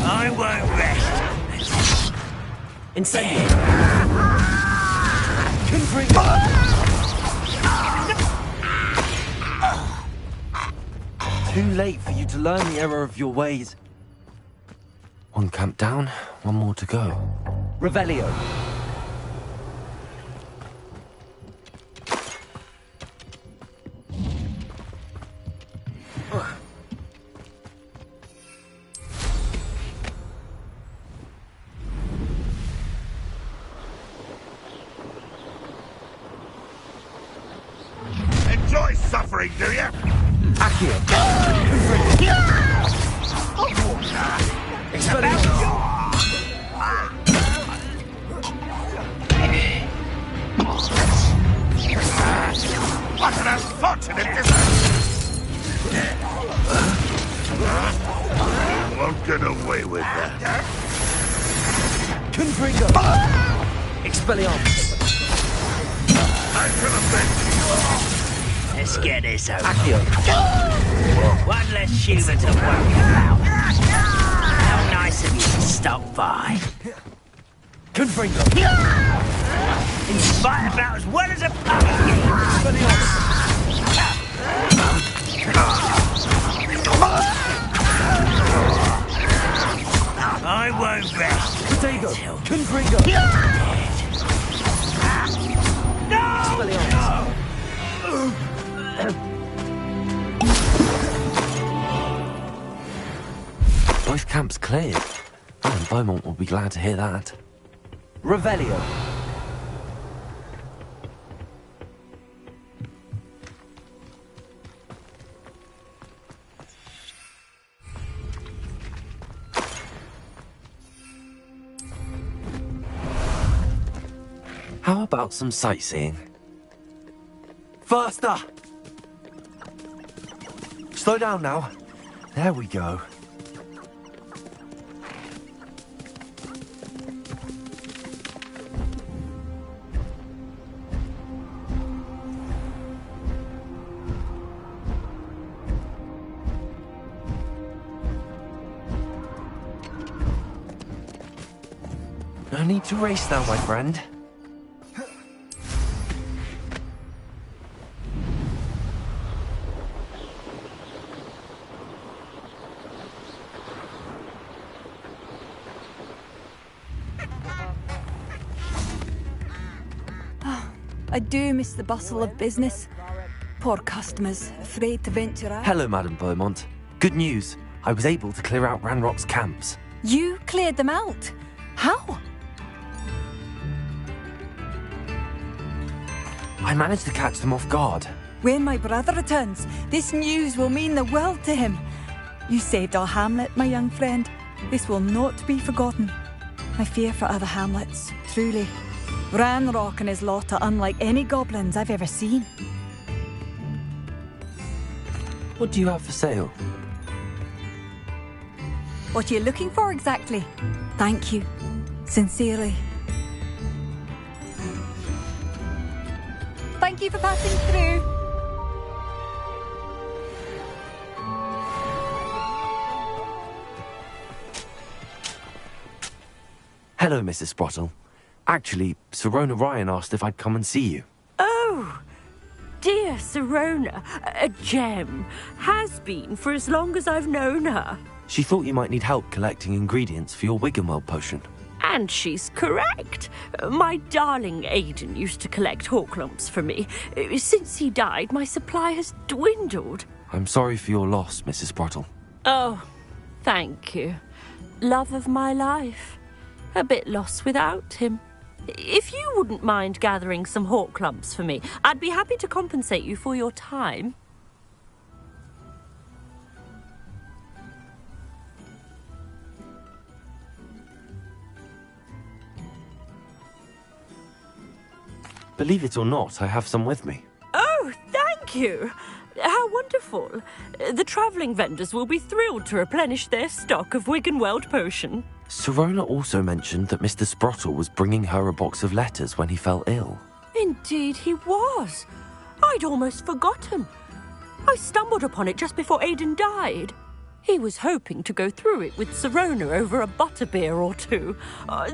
I won't rest.
Incendio.
Confringo! Too late for you to learn the error of your ways.
One camp down, one more to go.
Revelio.
Enjoy suffering, do you?
Accio!
What an unfortunate disaster! You won't get away with that.
Confringo! Expelliarmus!
I can avenge
Let's get this over.
Accio!
One less human to worry about. How nice of you to stop by.
Confringo!
In spite about as well as a puppy. I won't rest.
Potato! Confringo!
Both camps cleared. Madame Beaumont will be glad to hear that.
Revelio.
How about some sightseeing?
Faster! Slow down now.
There we go.
No need to race now, my friend.
I do miss the bustle of business. Poor customers, afraid to venture out.
Hello, Madame Beaumont. Good news. I was able to clear out Ranrock's camps.
You cleared them out? How?
I managed to catch them off guard.
When my brother returns, this news will mean the world to him. You saved our hamlet, my young friend. This will not be forgotten. I fear for other hamlets, truly. Ranrock and his lot are unlike any goblins I've ever seen.
What do you have for sale?
What are you looking for exactly? Thank you. Sincerely. Thank you for passing through.
Hello, Mrs. Sprottle. Actually, Sirona Ryan asked if I'd come and see you.
Oh, dear Sirona, a gem. Has been for as long as I've known her.
She thought you might need help collecting ingredients for your Wiggenweld potion.
And she's correct. My darling Aidan used to collect hawklumps for me. Since he died, my supply has dwindled.
I'm sorry for your loss, Mrs. Sprottle.
Oh, Thank you. Love of my life. A bit lost without him. If you wouldn't mind gathering some hawk clumps for me, I'd be happy to compensate you for your time.
Believe it or not, I have some with me.
Oh, thank you. How wonderful. The travelling vendors will be thrilled to replenish their stock of Wiggenweld potion.
Sirona also mentioned that Mr. Sprottle was bringing her a box of letters when he fell ill.
Indeed he was. I'd almost forgotten. I stumbled upon it just before Aidan died. He was hoping to go through it with Sirona over a butterbeer or two.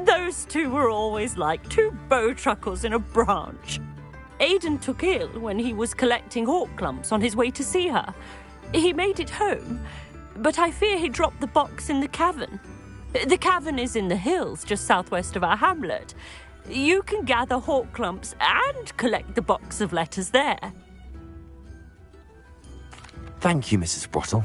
Those two were always like two bowtruckles in a branch. Aidan took ill when he was collecting hawk clumps on his way to see her. He made it home, but I fear he dropped the box in the cavern. The cavern is in the hills just southwest of our hamlet. You can gather hawk clumps and collect the box of letters there.
Thank you, Mrs. Sprottle.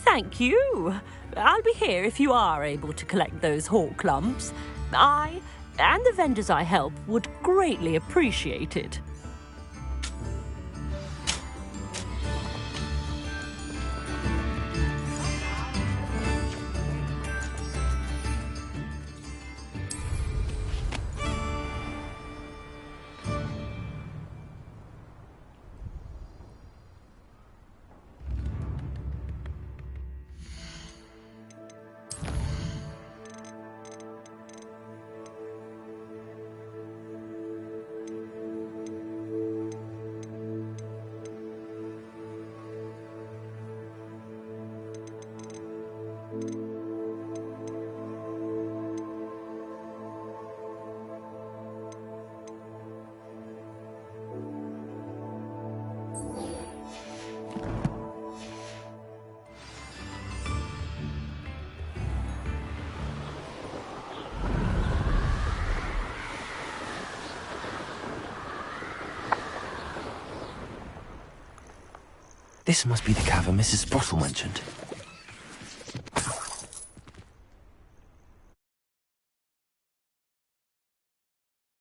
Thank you. I'll be here if you are able to collect those hawk clumps. I and the vendors I help would greatly appreciate it.
This must be the cavern Mrs. Sprottle mentioned.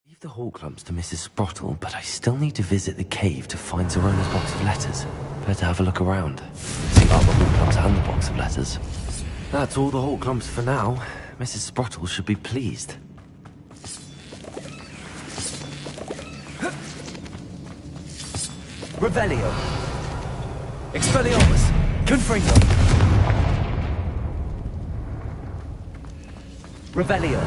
Leave the hawk clumps to Mrs. Sprottle, but I still need to visit the cave to find Sirona's box of letters. Better have a look around. See about the hawk clumps and the box of letters. That's all the hawk clumps for now. Mrs. Sprottle should be pleased.
Revelio. Expelliarmus! Confringo! Revelio!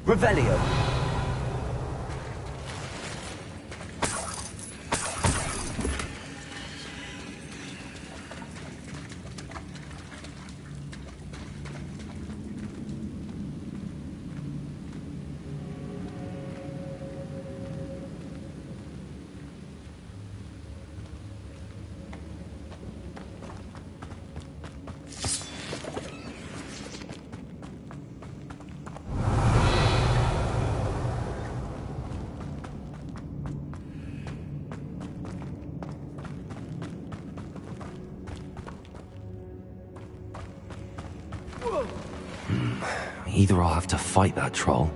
Revelio.
Either I'll have to fight that troll,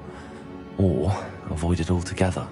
or avoid it altogether.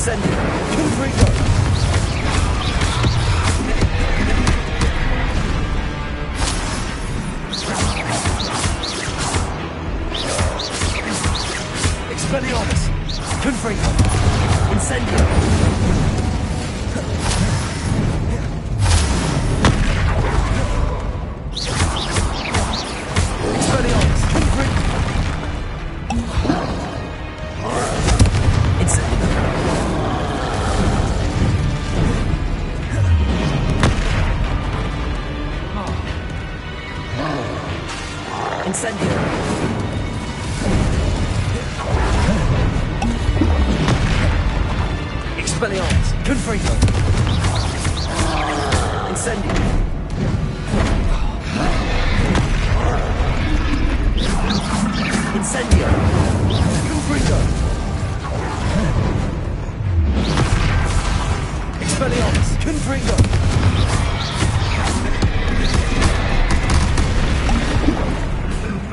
Incendio! Confringo! Expelliarmus! Confringo! Incendio! Expelliarmus! Confringo! Incendio! Incendio! Expelliarmus! Confringo! Incendio! Incendio! Confringo! Expelliarmus! Confringo!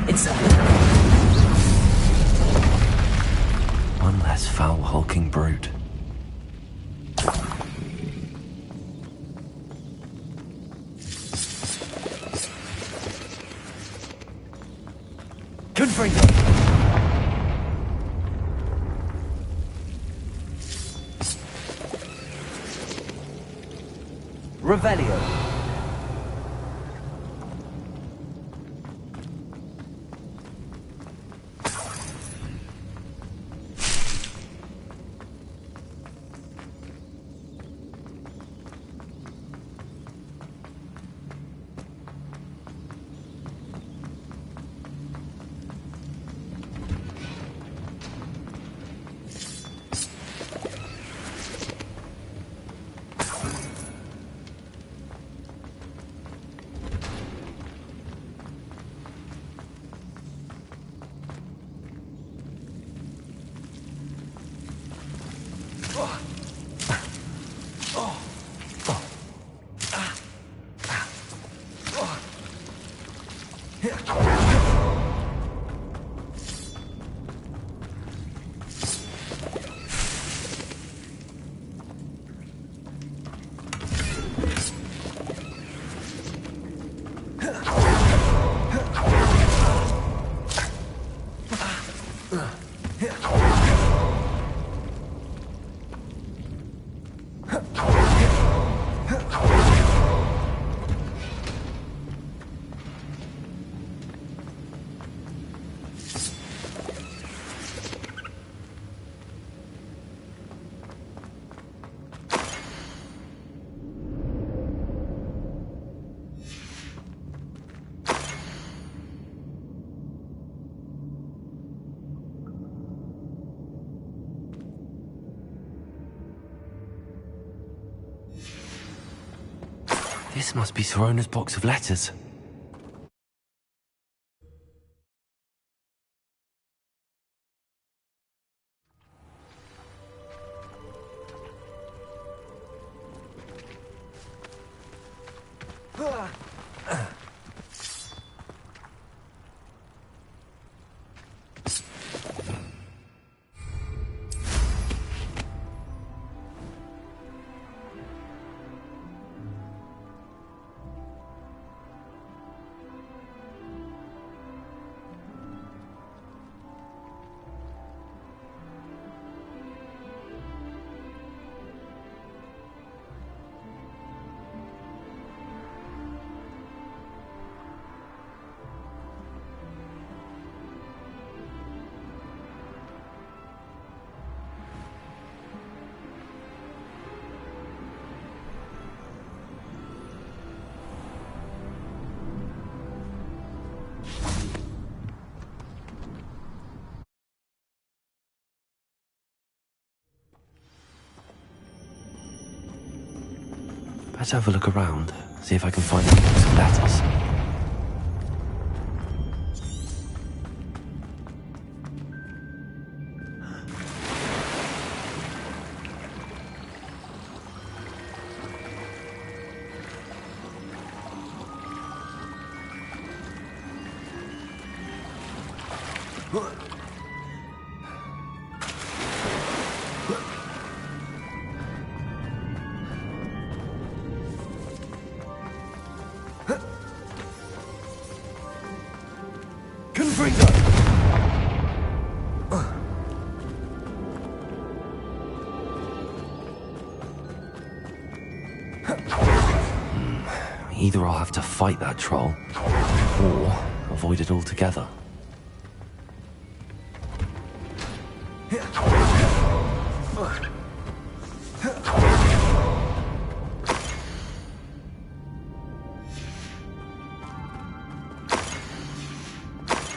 Incendio!
One less foul, hulking brute.
Confringo! Revelio!
This must be Sorona's box of letters. Let's have a look around, see if I can find some letters. Either I'll have to fight that troll, or avoid it altogether.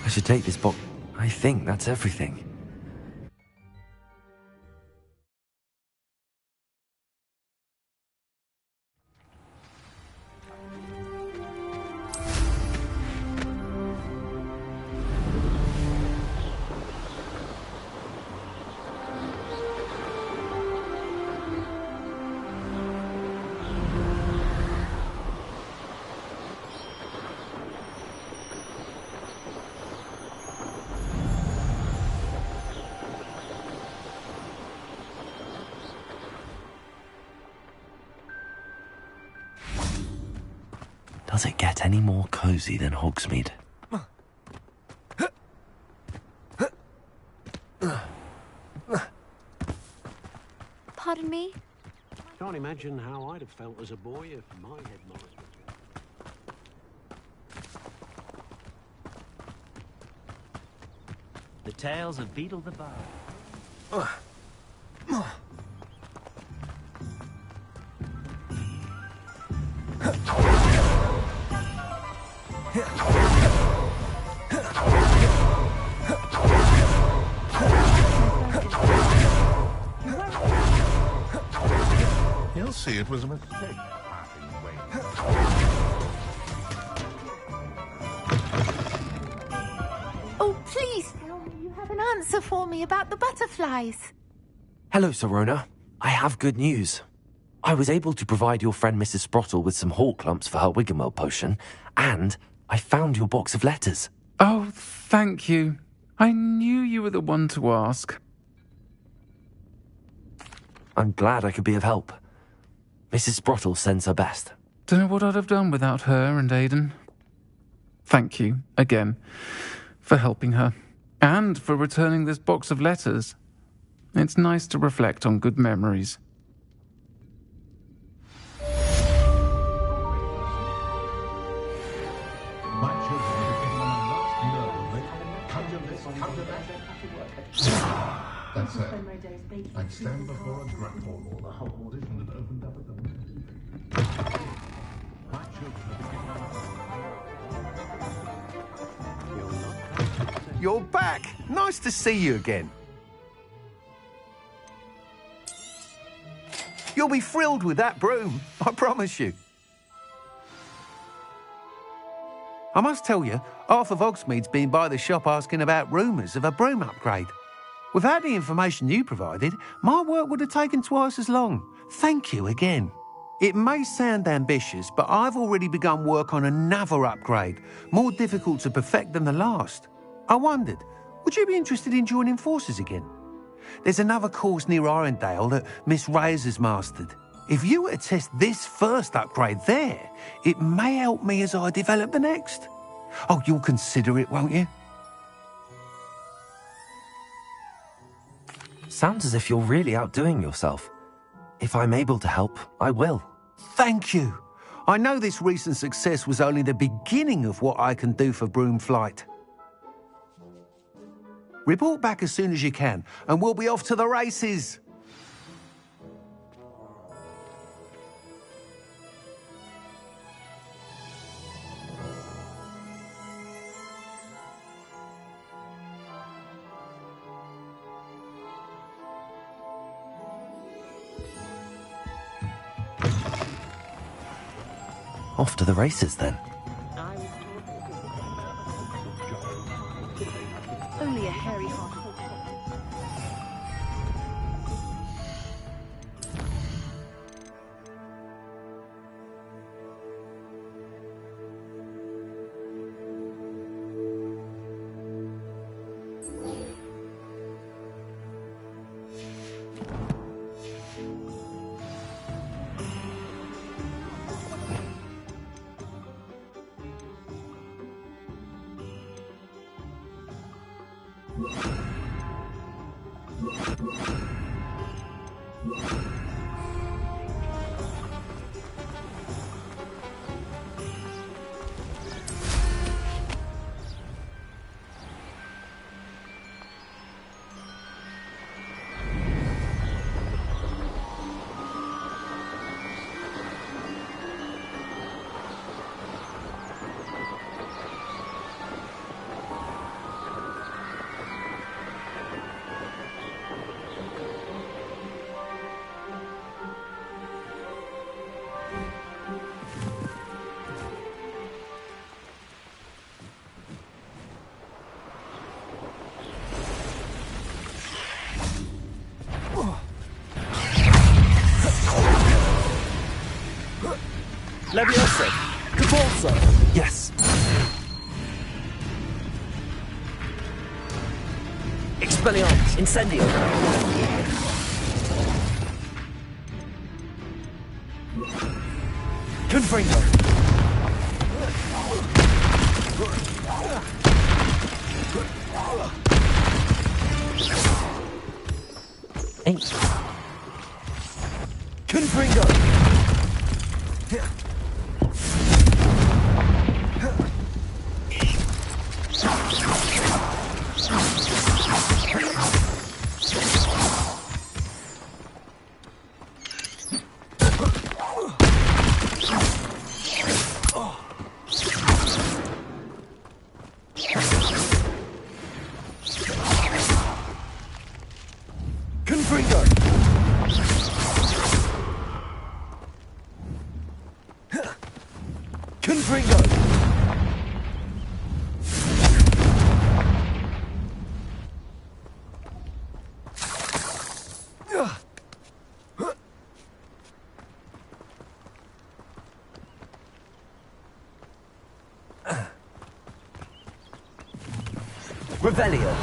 I should take this box. I think that's everything. Does it get any more cozy than Hogsmeade?
Pardon me?
Can't imagine how I'd have felt as a boy if my headmaster...
The tales of Beetle the Bard.
He'll see it was a mistake.
Oh, please tell me you have an answer for me about the butterflies.
Hello, Serona. I have good news. I was able to provide your friend Mrs. Sprottle with some hawk lumps for her Wiggenweld potion, and I found your box of letters.
Oh, thank you. I knew you were the one to ask.
I'm glad I could be of help. Mrs. Sprottle sends her best.
Don't know what I'd have done without her and Aidan. Thank you, again, for helping her, and for returning this box of letters. It's nice to reflect on good memories.
That's it. I'd stand before a grapple or the whole audition had opened up at the minute. My children
You're back! Nice to see you again. You'll be thrilled with that broom, I promise you. I must tell you, half of Hogsmeade's been by the shop asking about rumours of a broom upgrade. Without the information you provided, my work would have taken twice as long. Thank you again. It may sound ambitious, but I've already begun work on another upgrade, more difficult to perfect than the last. I wondered, would you be interested in joining forces again? There's another course near Irondale that Miss Reyes has mastered. If you were to test this first upgrade there, it may help me as I develop the next. Oh, you'll consider it, won't you?
Sounds as if you're really outdoing yourself. If I'm able to help, I will.
Thank you. I know this recent success was only the beginning of what I can do for Broomflight. Report back as soon as you can, and we'll be off to the races.
Off to the races, then.
Only a hairy heart.
Leviosa! Convulso!
Yes.
Expelliarmus! Incendio! Confringo! Confringo! Confringo! Confringo! Revelio!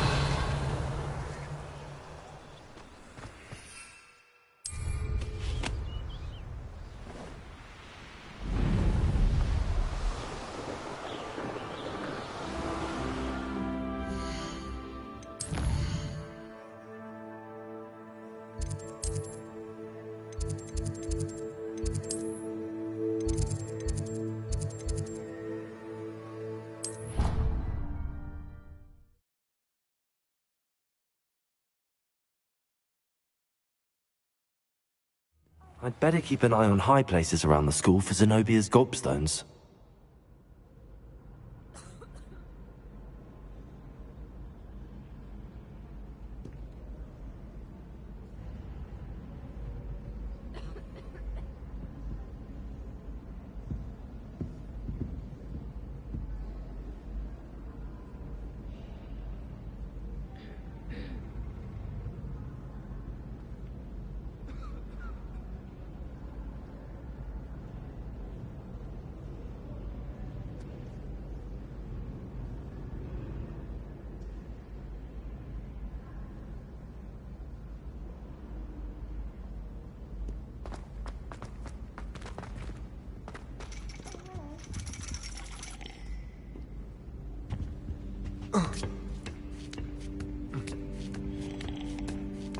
I'd better keep an eye on high places around the school for Zenobia's gobstones.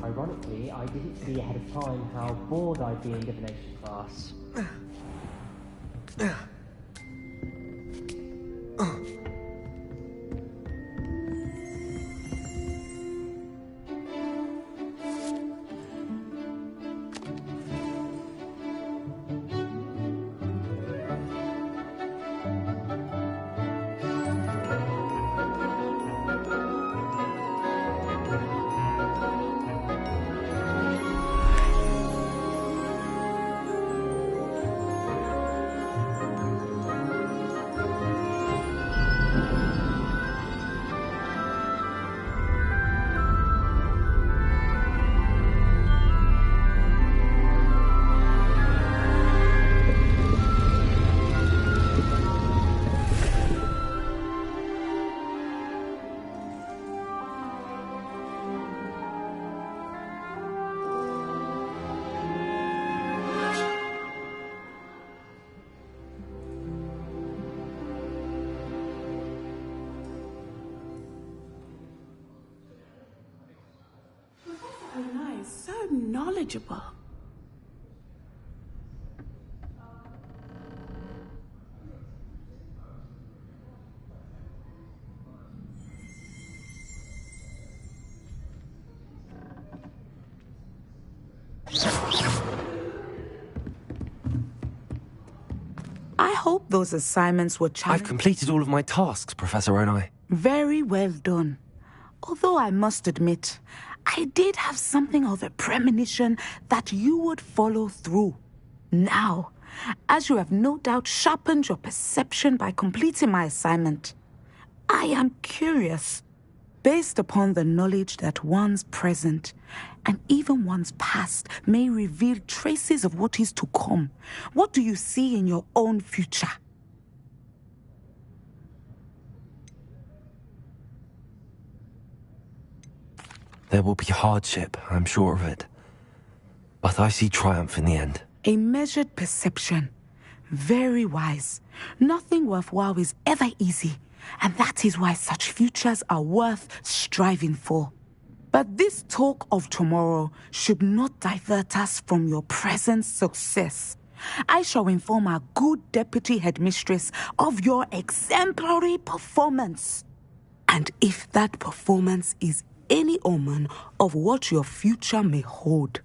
Ironically, I didn't see ahead of time how bored I'd be in divination class.
So nice, so knowledgeable.
I hope those assignments were challenging.
I've completed all of my tasks, Professor Onai.
Very well done. Although I must admit, I did have something of a premonition that you would follow through. Now, as you have no doubt sharpened your perception by completing my assignment, I am curious. based upon the knowledge that one's present and even one's past may reveal traces of what is to come. What do you see in your own future?
There will be hardship, I'm sure of it. But I see triumph in the end.
A measured perception. Very wise. Nothing worthwhile is ever easy, and that is why such futures are worth striving for. But this talk of tomorrow should not divert us from your present success. I shall inform our good deputy headmistress of your exemplary performance. And if that performance is any omen of what your future may hold,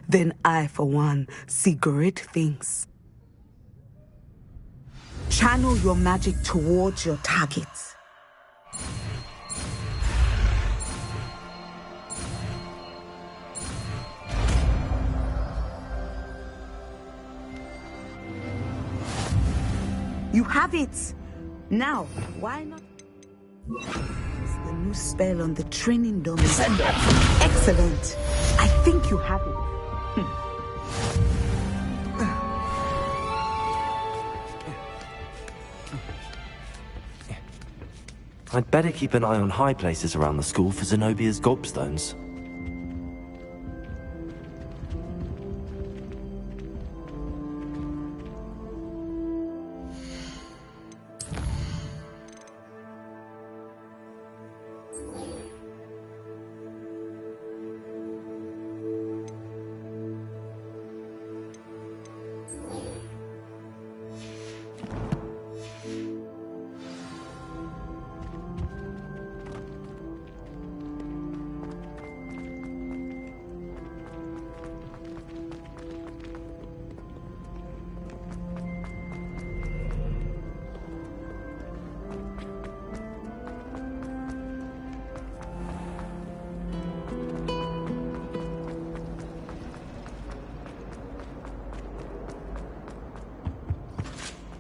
then I, for one, see great things. Channel your magic towards your targets. You have it! Now, why not? It's the new spell on the training dummy. Excellent! I think you have it.
I'd better keep an eye on high places around the school for Zenobia's gobstones.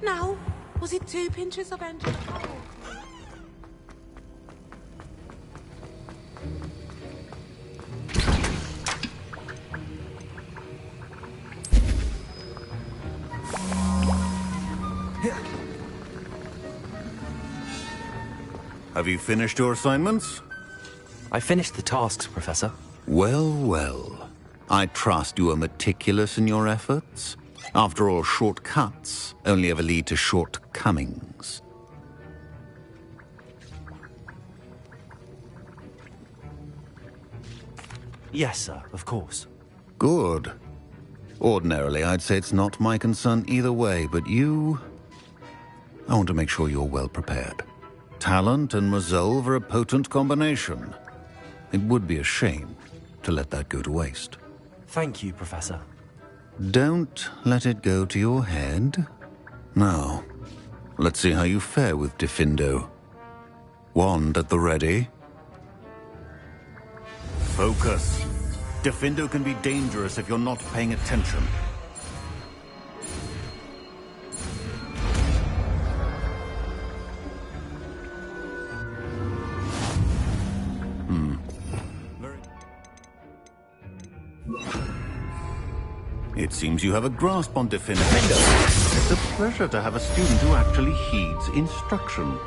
Now, was it 2 pinches of engine oil?
Have you finished your assignments?
I finished the tasks, Professor.
Well, well. I trust you are meticulous in your efforts. After all, shortcuts only ever lead to shortcomings.
Yes, sir, of course.
Good. Ordinarily, I'd say it's not my concern either way, but you... I want to make sure you're well prepared. Talent and resolve are a potent combination. It would be a shame to let that go to waste.
Thank you, Professor.
Don't let it go to your head. Now, let's see how you fare with Diffindo. Wand at the ready. Focus. Diffindo can be dangerous if you're not paying attention. It seems you have a grasp on Diffindo. It's a pleasure to have a student who actually heeds instruction.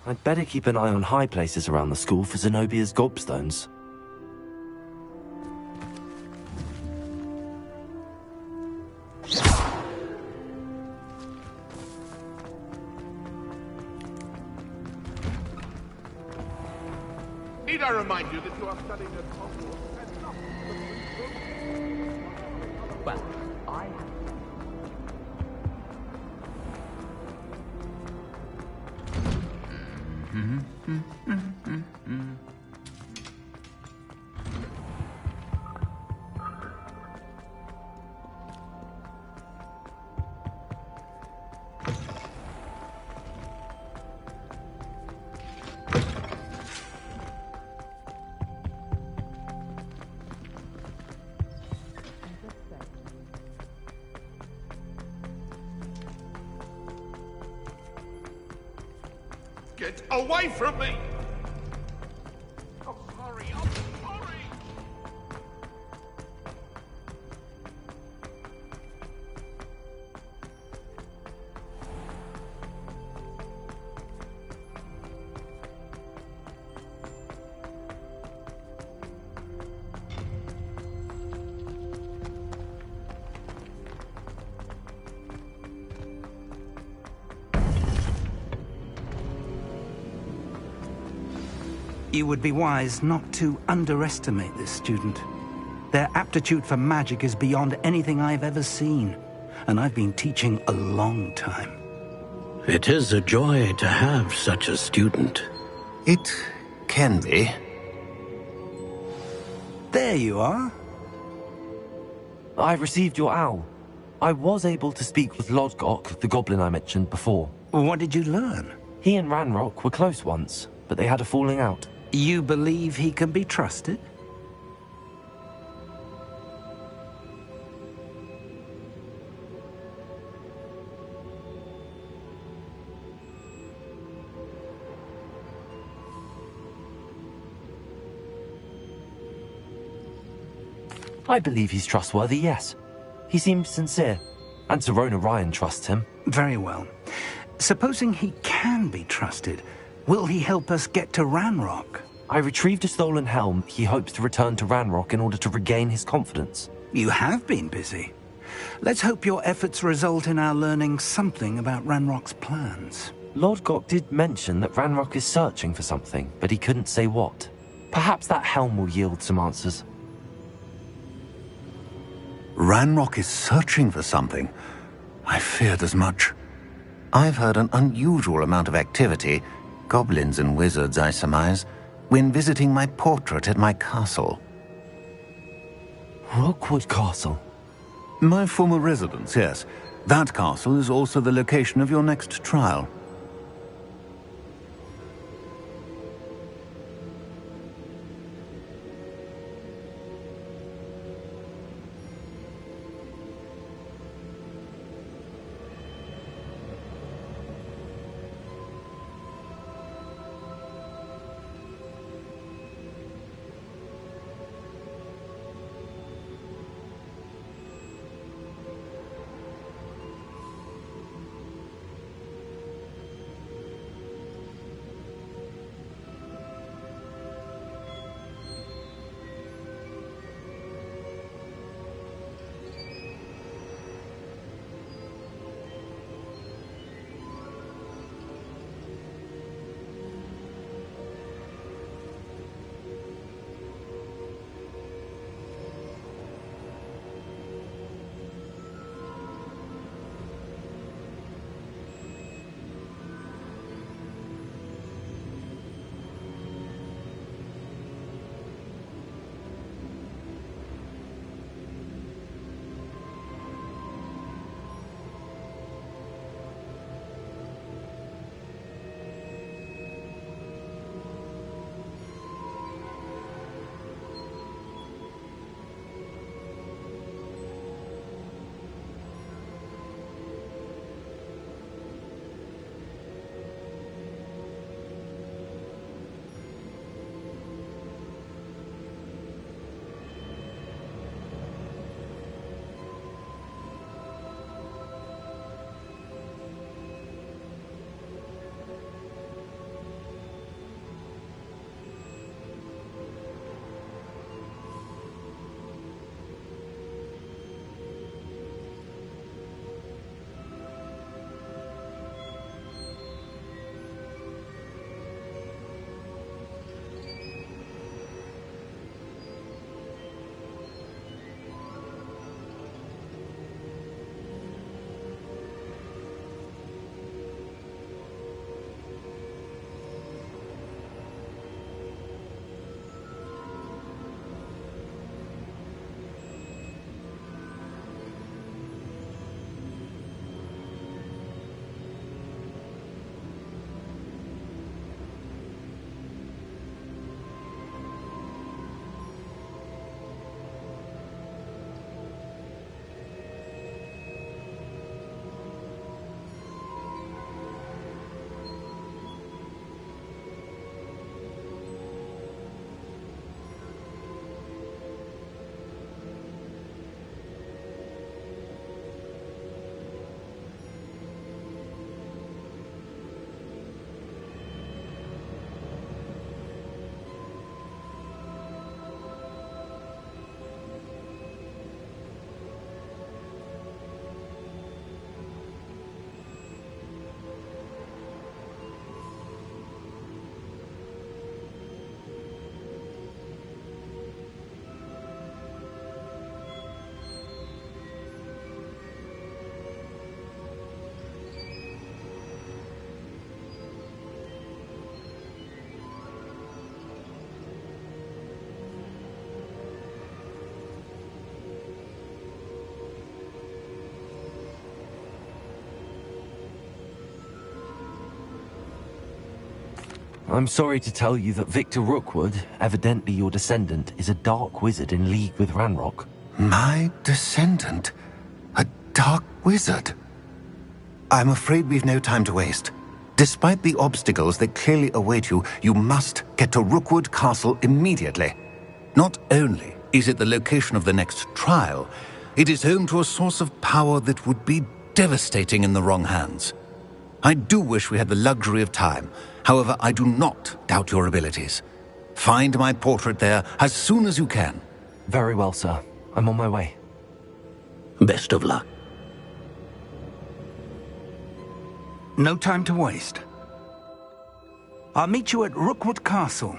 I'd better keep an eye on high places around the school for Zenobia's gobstones.
Need I remind you that you are studying at Hawksworth?
Well, I
Get away from me! Oh, sorry, I'm sorry!
You would be wise not to underestimate this student. Their aptitude for magic is beyond anything I've ever seen, and I've been teaching a long time.
It is a joy to have such a student.
It can be.
There you are.
I received your owl. I was able to speak with Lodgok, the goblin I mentioned before.
What did you learn?
He and Ranrock were close once, but they had a falling out.
You believe he can be trusted?
I believe he's trustworthy, yes. He seems sincere, and Sirona Ryan trusts him.
Very well. Supposing he can be trusted, will he help us get to Ranrock?
I retrieved a stolen helm. He hopes to return to Ranrock in order to regain his confidence.
You have been busy. Let's hope your efforts result in our learning something about Ranrock's plans.
Lodgok did mention that Ranrock is searching for something, but he couldn't say what. Perhaps that helm will yield some answers.
Ranrock is searching for something. I feared as much. I've heard an unusual amount of activity, goblins and wizards, I surmise, when visiting my portrait at my castle.
Rookwood Castle?
My former residence, yes. That castle is also the location of your next trial.
I'm sorry to tell you that Victor Rookwood, evidently your descendant, is a dark wizard in league with Ranrock.
My descendant? A dark wizard? I'm afraid we've no time to waste. Despite the obstacles that clearly await you, you must get to Rookwood Castle immediately. Not only is it the location of the next trial, it is home to a source of power that would be devastating in the wrong hands. I do wish we had the luxury of time. However, I do not doubt your abilities. Find my portrait there as soon as you can.
Very well, sir. I'm on my way.
Best of luck. No time to waste. I'll meet you at Rookwood Castle.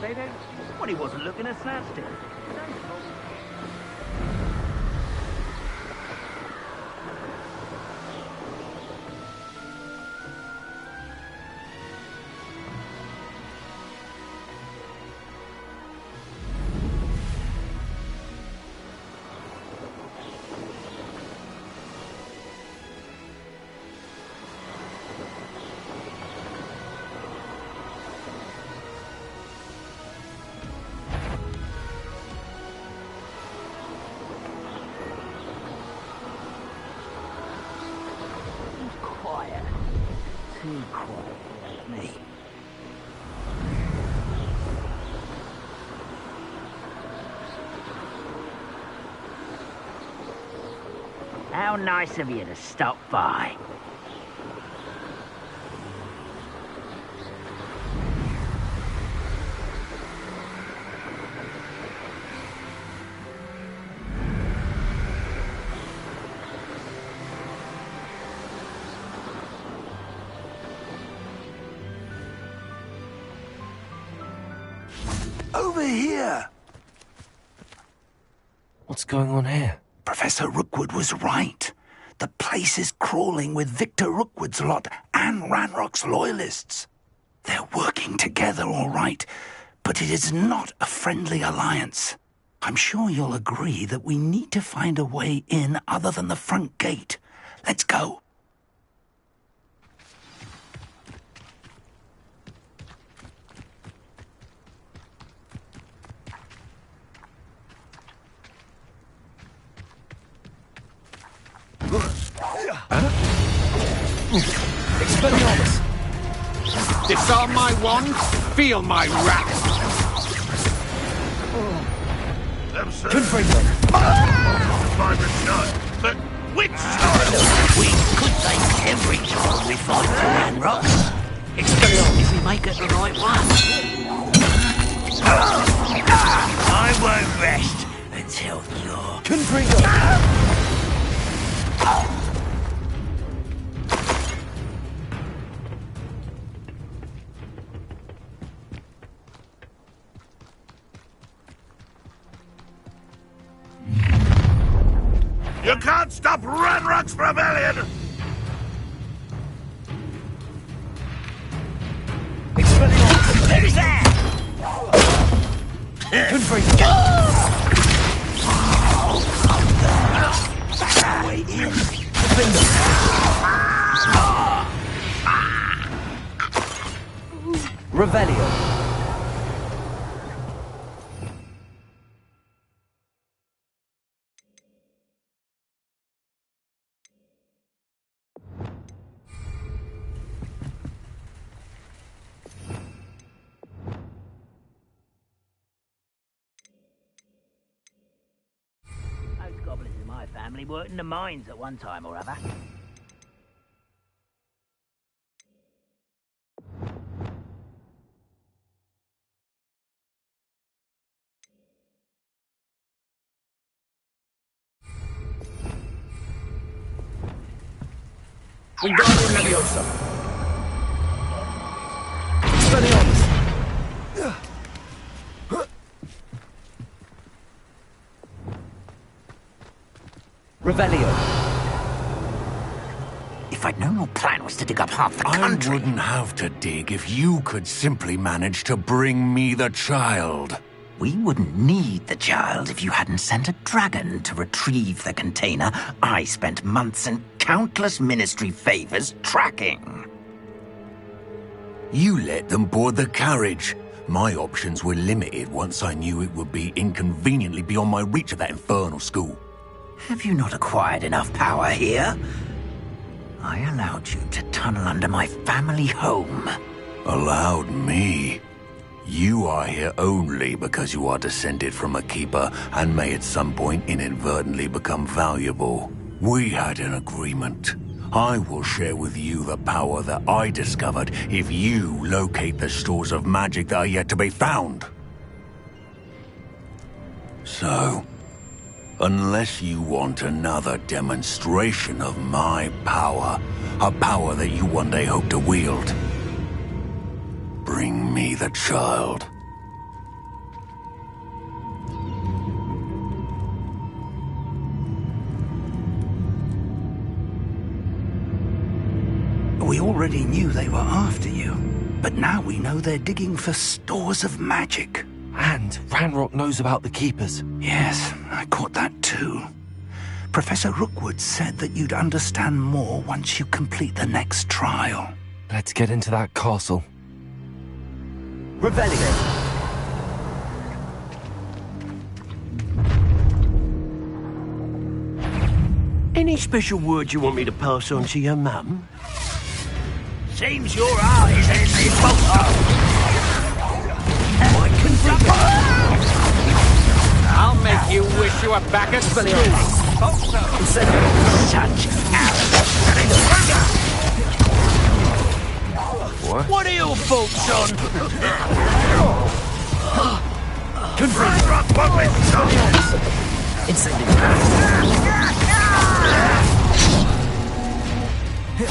They don't... Well, he wasn't looking at Snatched. quite like me. How nice of you to stop by.
Over here!
What's going on here?
Professor Rookwood was right. The place is crawling with Victor Rookwood's lot and Ranrock's loyalists. They're working together, all right, but it is not a friendly alliance. I'm sure you'll agree that we need to find a way in other than the front gate. Let's go.
Expelliarmus!
Disarm my wand, feel my wrath.
Confringo!
My return, but which child?
We could take every child we find from Ranrock. Expelliarmus, if we make it the right one. I won't rest until you're...
Confringo!
You can't stop Ranrock's rebellion!
Who's there? Wait in.
Revelio.
Those goblins in my family worked in the mines at one time or other.
Wingardium Leviosa. Expelliarmus. Revelio.
If I'd known your plan was to dig up half the country...
I wouldn't have to dig if you could simply manage to bring me the child.
We wouldn't need the child if you hadn't sent a dragon to retrieve the container I spent months and countless ministry favors tracking.
You let them board the carriage. My options were limited once I knew it would be inconveniently beyond my reach at that infernal school.
Have you not acquired enough power here? I allowed you to tunnel under my family home.
Allowed me? You are here only because you are descended from a keeper and may at some point inadvertently become valuable. We had an agreement. I will share with you the power that I discovered if you locate the stores of magic that are yet to be found. So, unless you want another demonstration of my power, a power that you one day hope to wield, bring me the child.
We already knew they were after you, but now we know they're digging for stores of magic.
And Ranrock knows about the Keepers.
Yes, I caught that too. Professor Rookwood said that you'd understand more once you complete the next trial.
Let's get into that castle. Revelio. Any special words you want me to pass on to your mum?
Seems your eyes ain't been both I can
I'll make you wish you were back at school.
Such What are you folks on? Confront rock
Oh,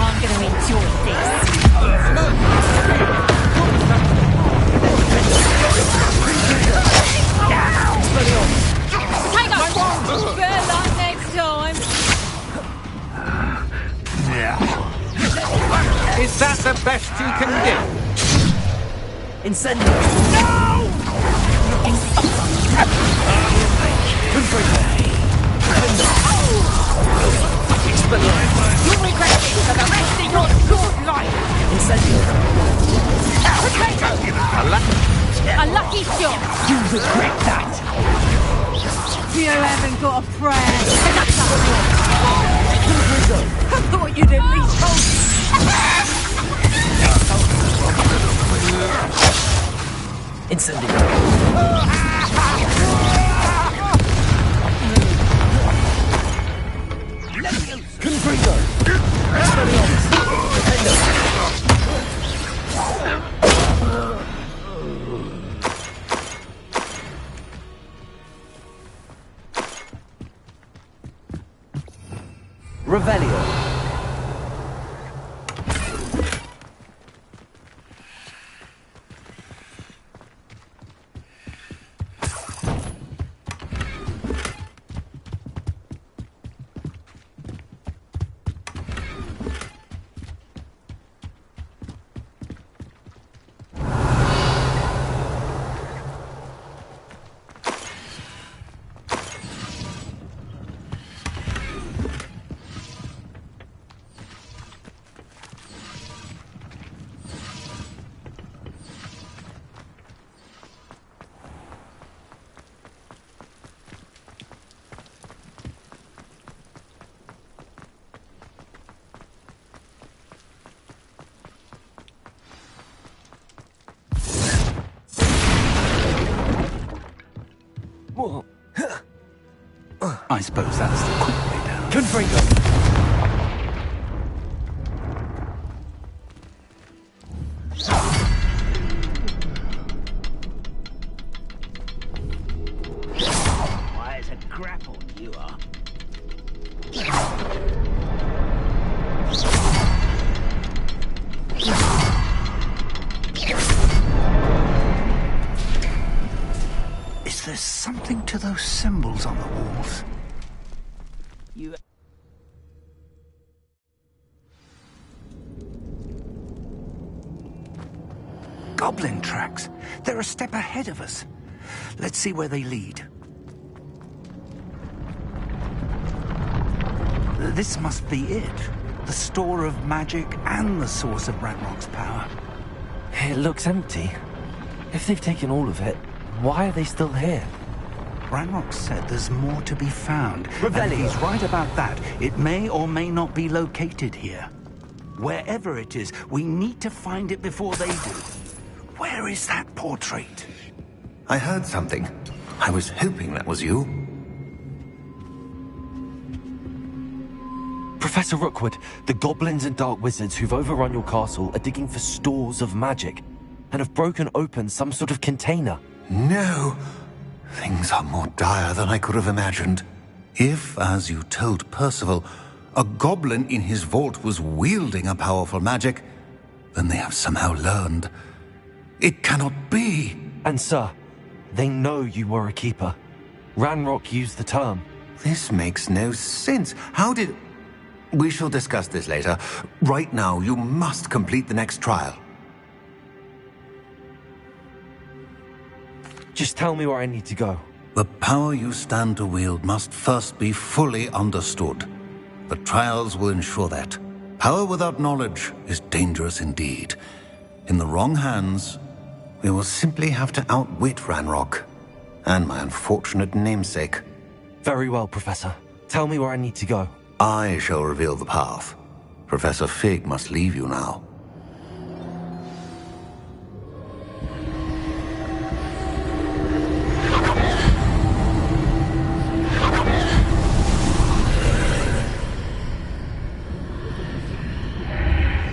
I'm gonna enjoy this. Hang on! Better luck next time.
Is that the best you can do?
Incendio! No!
You'll regret this for the rest of your short life.
Incendio!
A lucky shot.
You'll regret that.
You haven't got a prayer. I thought you'd at least hold.
Incendio! Confringo! Revelio.
I suppose that's the quick way down.
Confringo! Why, it's a grapple you are.
Is there something to those symbols on the walls?
You...
Goblin tracks. They're a step ahead of us. Let's see where they lead. This must be it. The store of magic and the source of Ranrock's power.
It looks empty. If they've taken all of it, why are they still here?
Ranrock said there's more to be found.
Revelio.
And he's right about that. It may or may not be located here. Wherever it is, we need to find it before they do. Where is that portrait?
I heard something. I was hoping that was you.
Professor Rookwood, the goblins and dark wizards who've overrun your castle are digging for stores of magic and have broken open some sort of container.
No! Things are more dire than I could have imagined. If, as you told Percival, a goblin in his vault was wielding a powerful magic, then they have somehow learned. It cannot be!
And sir, they know you were a keeper. Ranrock used the term.
This makes no sense. How did... We shall discuss this later. Right now, you must complete the next trial.
Just tell me where I need to go.
The power you stand to wield must first be fully understood. The trials will ensure that. Power without knowledge is dangerous indeed. In the wrong hands, we will simply have to outwit Ranrock and my unfortunate namesake.
Very well, Professor. Tell me where I need to go.
I shall reveal the path. Professor Fig must leave you now.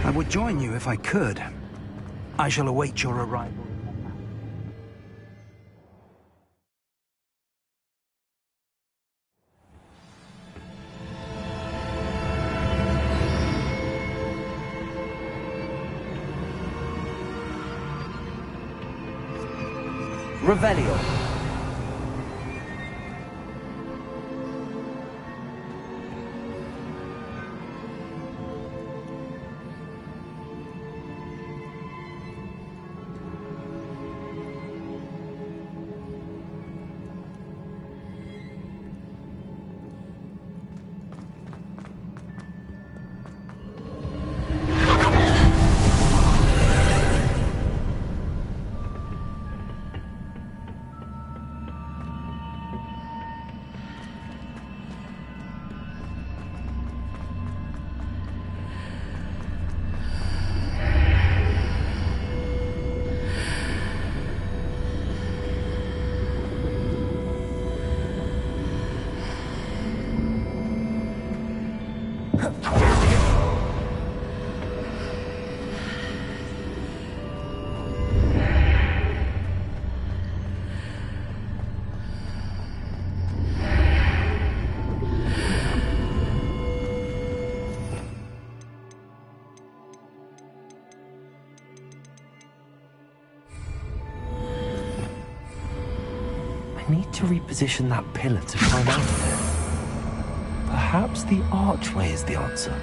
I would join you if I could. I shall await your arrival.
Revelio.
I need to reposition that pillar to climb out of it. Perhaps the archway is the answer.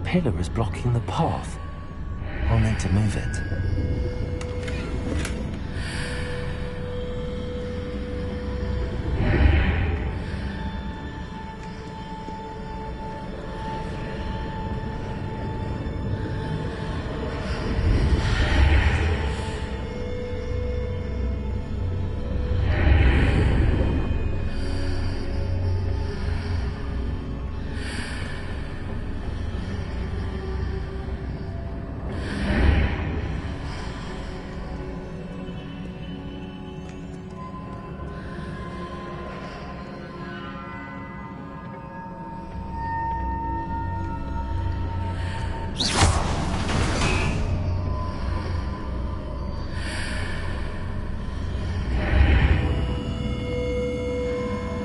Pillar is blocking the path. I'll need to move it.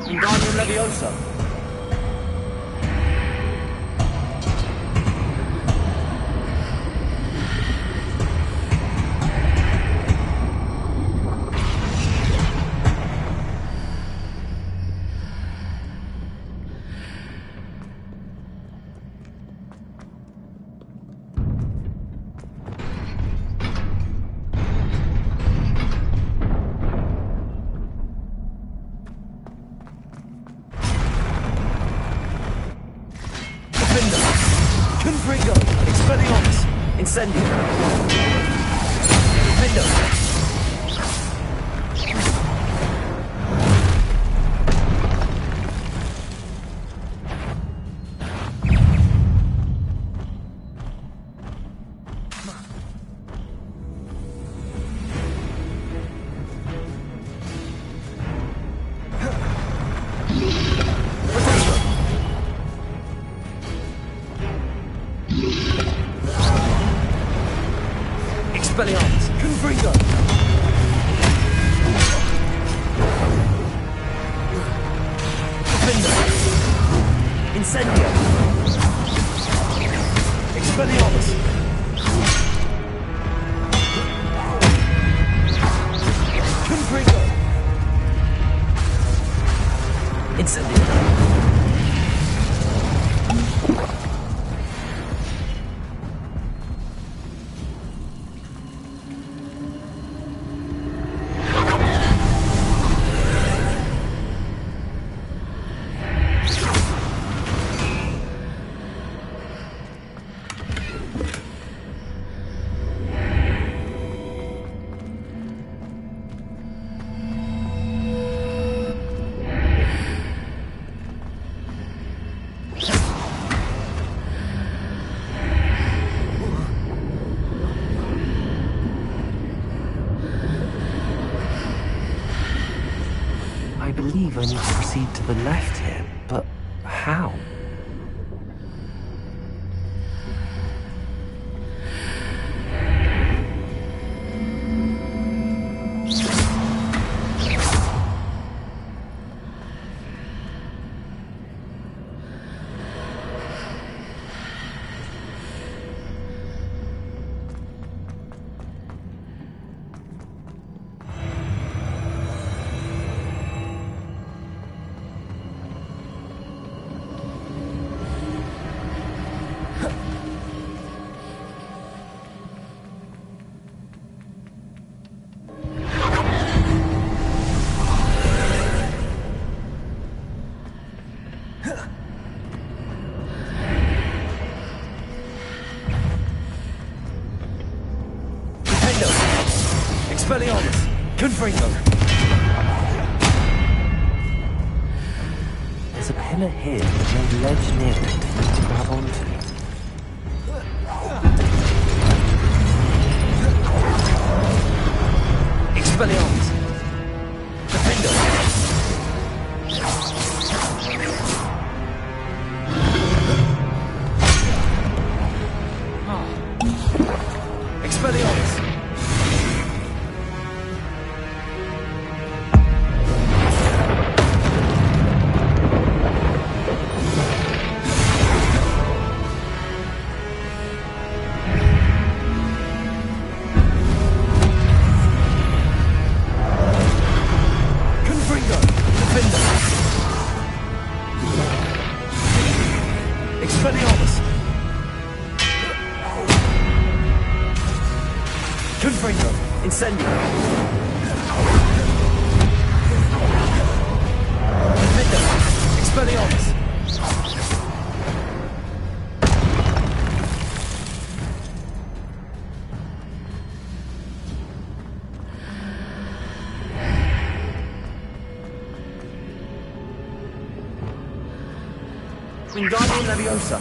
Wingardium Leviosa. Incendio! Window! Expelliarmus! Confringo! Defender! Incendio! Expelliarmus! Confringo! Incendio!
I believe I need to proceed to the left here, but how?
Expelliarmus! Confringo!
There's a pillar here with no ledge near it to grab onto.
Expelliarmus! Defender! Expelliarmus! Expelliarmus! Confringo! Incendio! Defender! Expelliarmus! Wingardium Leviosa!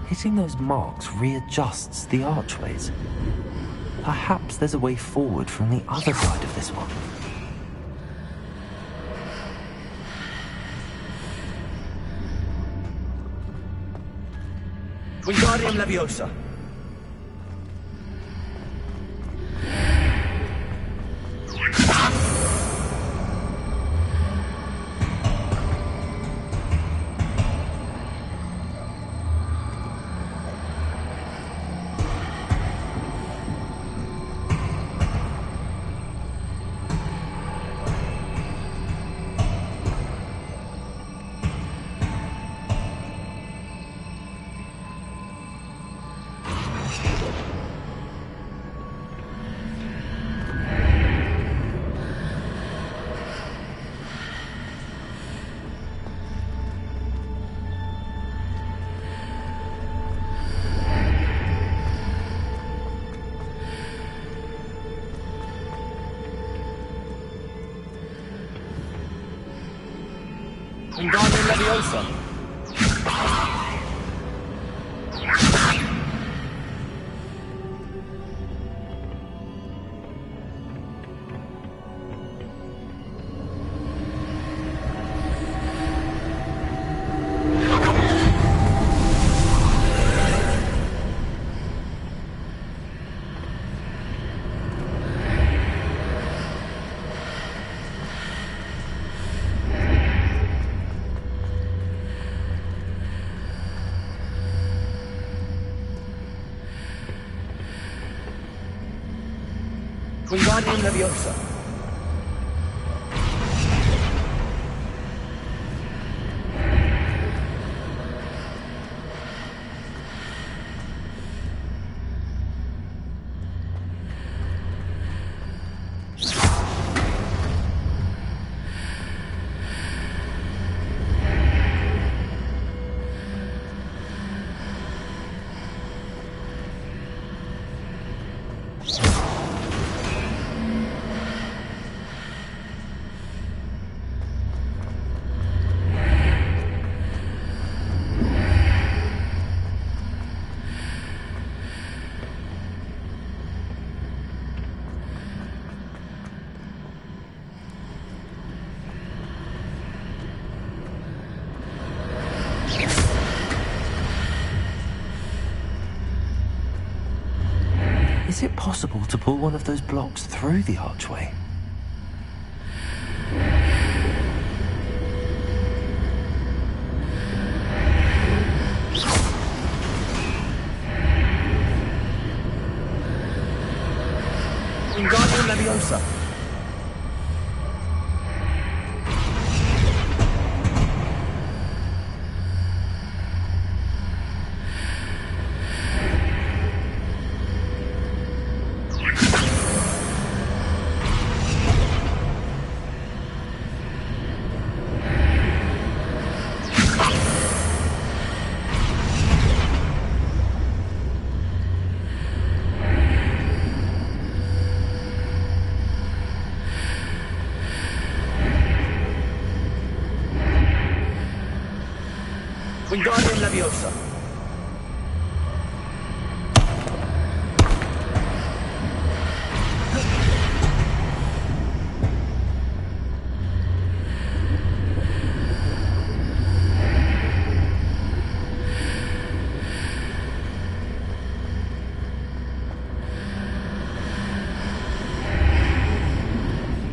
Hitting those marks readjusts the archways. Perhaps there's a way forward from the other side of this one.
Wingardium Leviosa! Leviosa! Wingardium Leviosa.
Is it possible to pull one of those blocks through the archway?
Wingardium Leviosa. Wingardium Leviosa.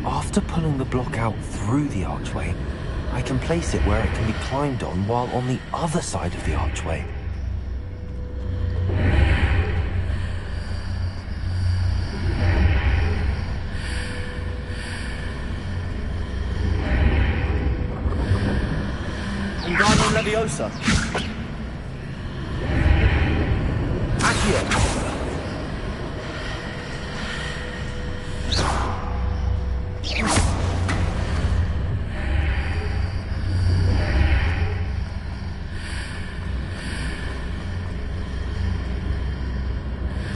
After pulling the block out through the archway, I can place it where it can be climbed on while on the other side of the archway.
Wingardium Leviosa. Accio.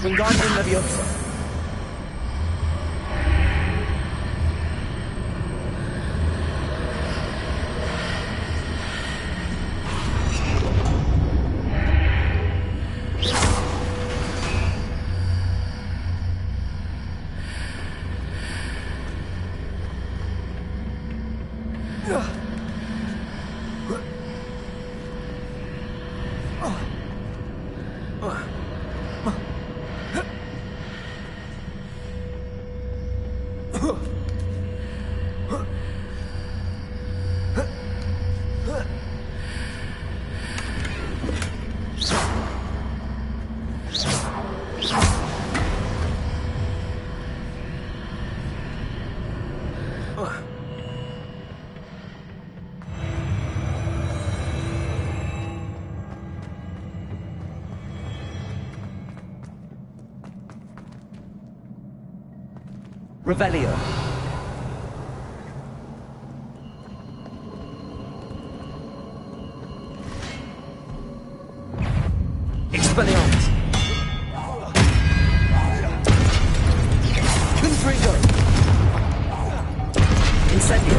Wingardium Leviosa. Revelio. Expelliarmus. Confringo. Incendio.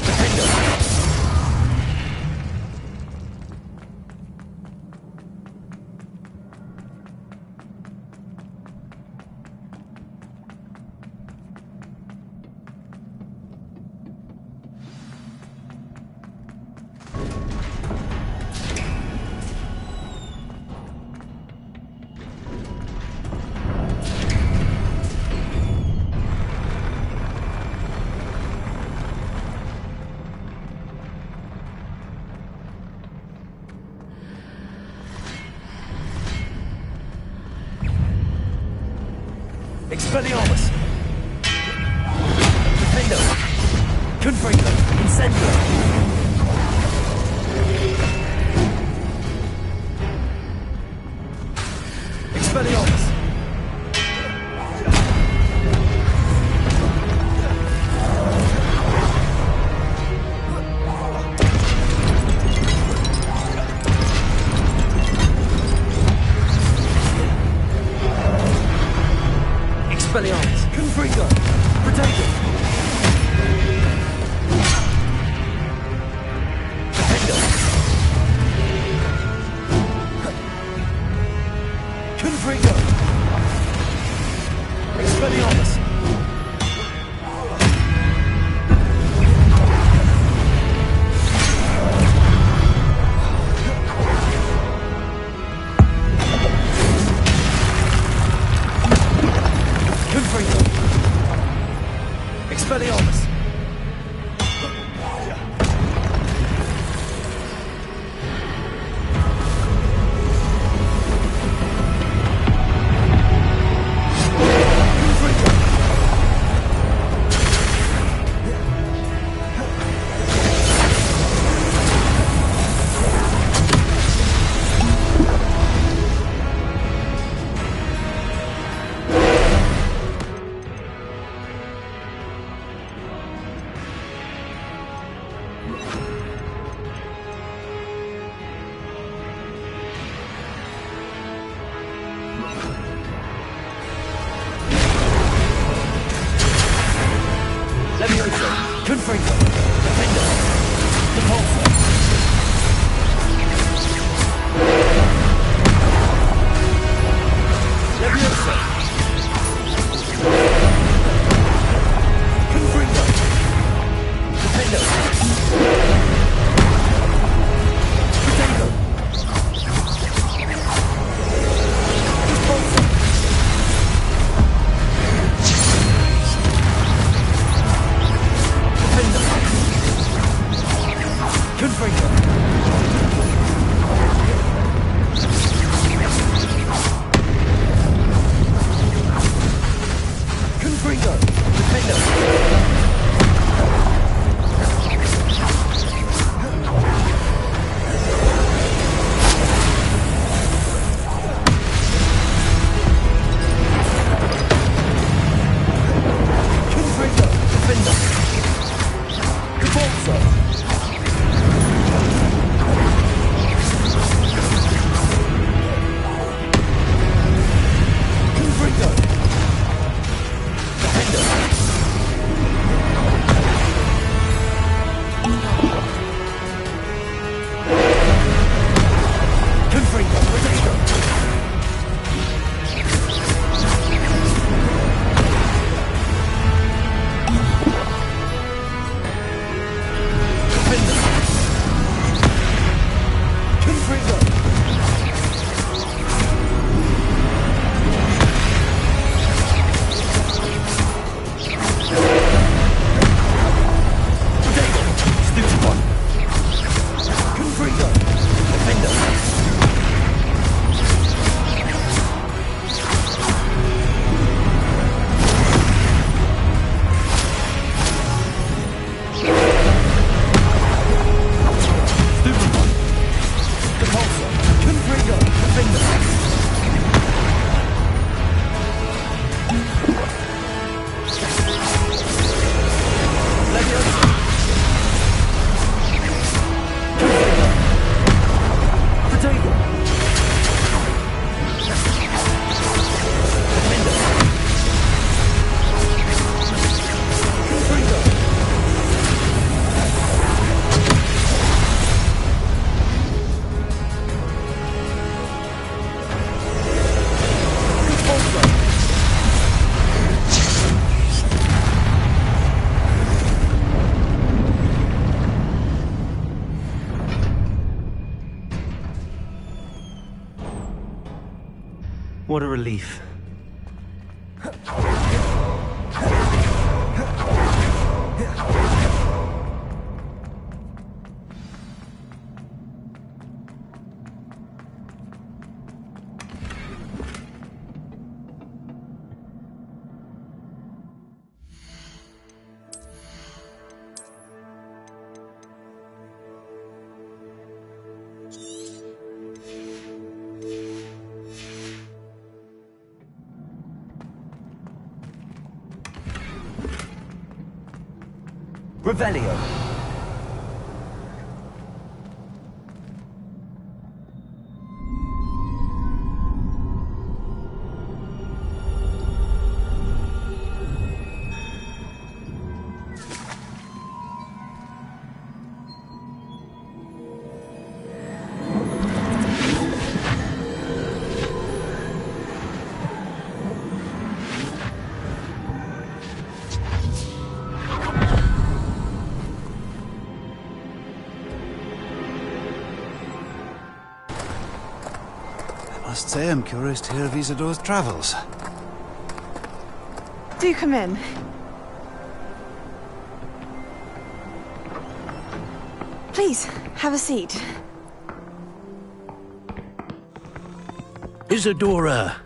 Defendo. Expelliarmus! Defendo! Confringo! Incendio! Expelliarmus! Expelliarmus! Confringo! Protego! Defendo! Confringo! Expelliarmus! Confringo! Expelliarmus! Levioso! Confringo! Defendo! Repulsor! Levioso! Confringo! Defendo! Protego! Repulsor! Confringo! Confringo! Defendo! Confringo! Defendo! Repulsor! Confringo! Defendo! Confringo! Protego! Defendo! Confringo! Stupid one! Confringo! Defendo! Stupid one! Repulsor! Confringo! Defendo! Levioso! Confringo! Protego! Defendo! Confringo! Repulsor! What a relief. Revelio.
I must say I'm curious to hear of Isidore's travels.
Do come in. Please, have a seat.
Isadora,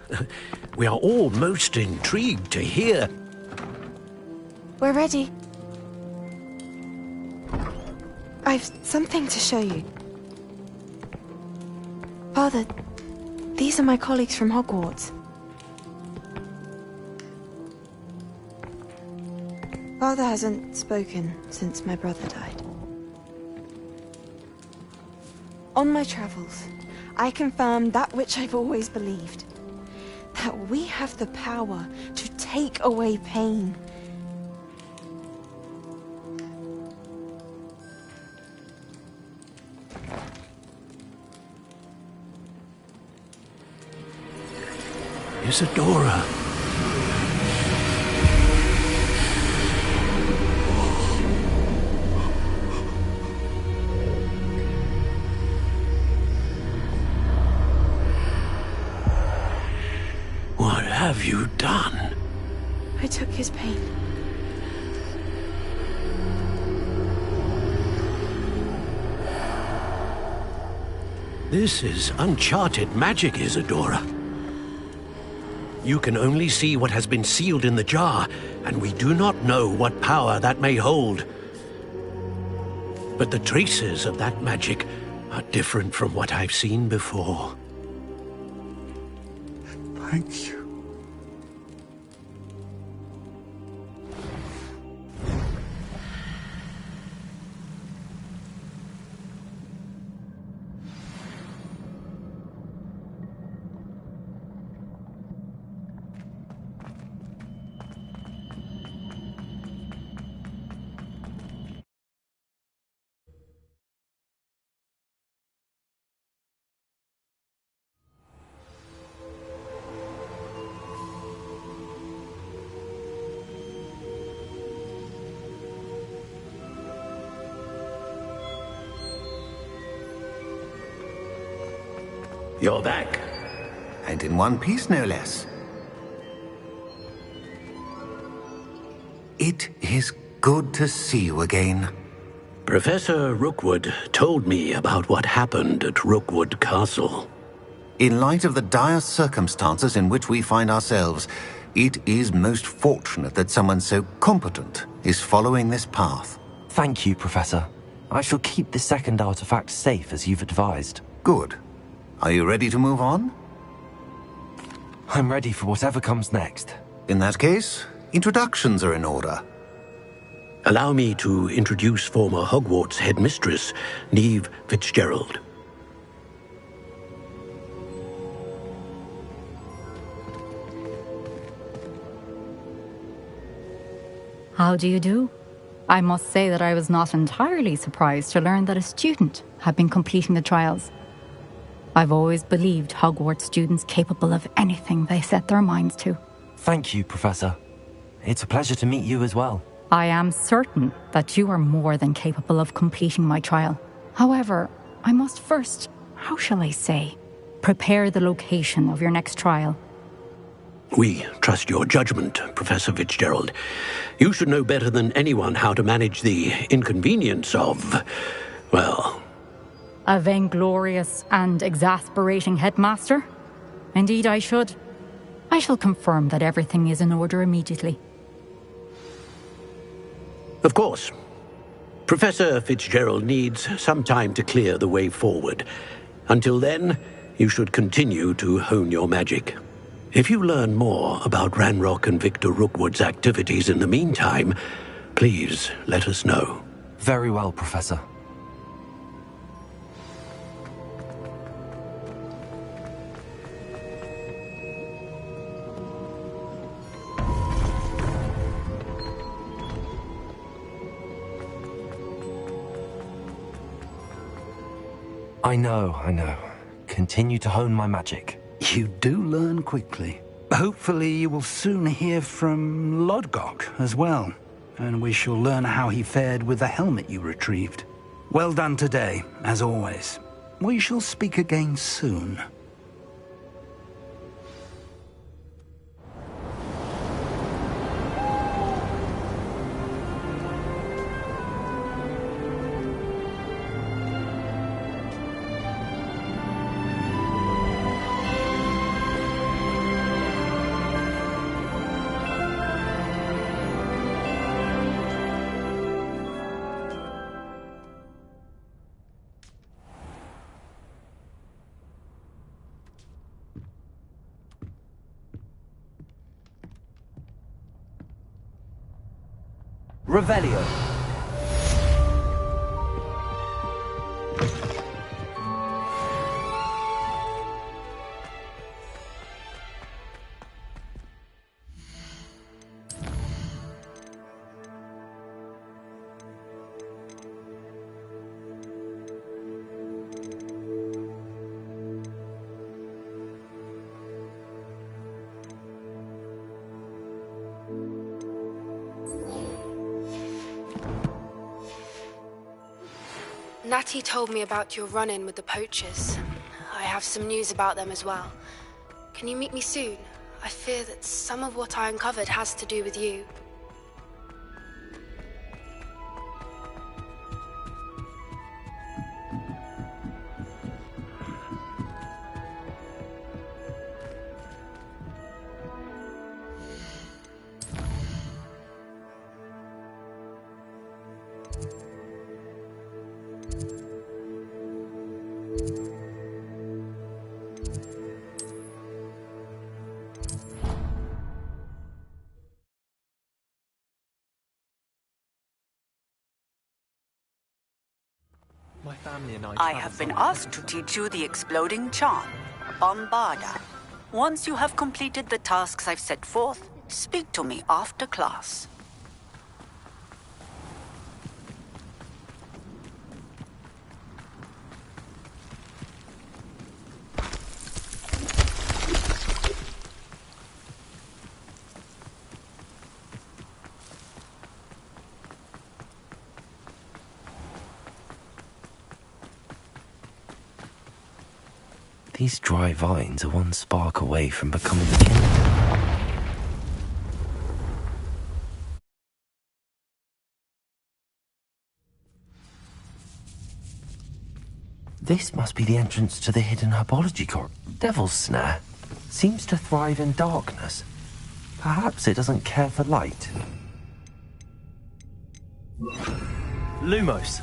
we are all most intrigued to hear.
We're ready. I've something to show you. Father, these are my colleagues from Hogwarts. Father hasn't spoken since my brother died. On my travels, I confirmed that which I've always believed. That we have the power to take away pain.
Isadora. What have you done?
I took his pain.
This is uncharted magic, Isadora. You can only see what has been sealed in the jar, and we do not know what power that may hold. But the traces of that magic are different from what I've seen before.
Thank you.
You're back. And in one piece, no less. It is good to see you again.
Professor Rookwood told me about what happened at Rookwood Castle.
In light of the dire circumstances in which we find ourselves, it is most fortunate that someone so competent is following this path.
Thank you, Professor. I shall keep the second artifact safe as you've advised.
Good. Are you ready to move on?
I'm ready for whatever comes next.
In that case, introductions are in order.
Allow me to introduce former Hogwarts headmistress, Neve Fitzgerald.
How do you do? I must say that I was not entirely surprised to learn that a student had been completing the trials. I've always believed Hogwarts students capable of anything they set their minds to.
Thank you, Professor. It's a pleasure to meet you as well.
I am certain that you are more than capable of completing my trial. However, I must first, how shall I say, prepare the location of your next trial.
We trust your judgment, Professor Fitzgerald. You should know better than anyone how to manage the inconvenience of, well...
A vainglorious and exasperating headmaster? Indeed I should. I shall confirm that everything is in order immediately.
Of course. Professor Fitzgerald needs some time to clear the way forward. Until then, you should continue to hone your magic. If you learn more about Ranrock and Victor Rookwood's activities in the meantime, Please, let us know.
Very well, Professor. I know. Continue to hone my magic.
You do learn quickly. Hopefully you will soon hear from Lodgok as well, and we shall learn how he fared with the helmet you retrieved. Well done today, as always. We shall speak again soon.
Revelio.
Natty told me about your run-in with the poachers. I have some news about them as well. Can you meet me soon? I fear that some of what I uncovered has to do with you.
My family and
I have been asked to teach you the exploding charm, Bombarda. Once you have completed the tasks I've set forth, speak to me after class.
These dry vines are one spark away from becoming kindled. This must be the entrance to the hidden herbology court. Devil's Snare seems to thrive in darkness. Perhaps it doesn't care for light.
Lumos.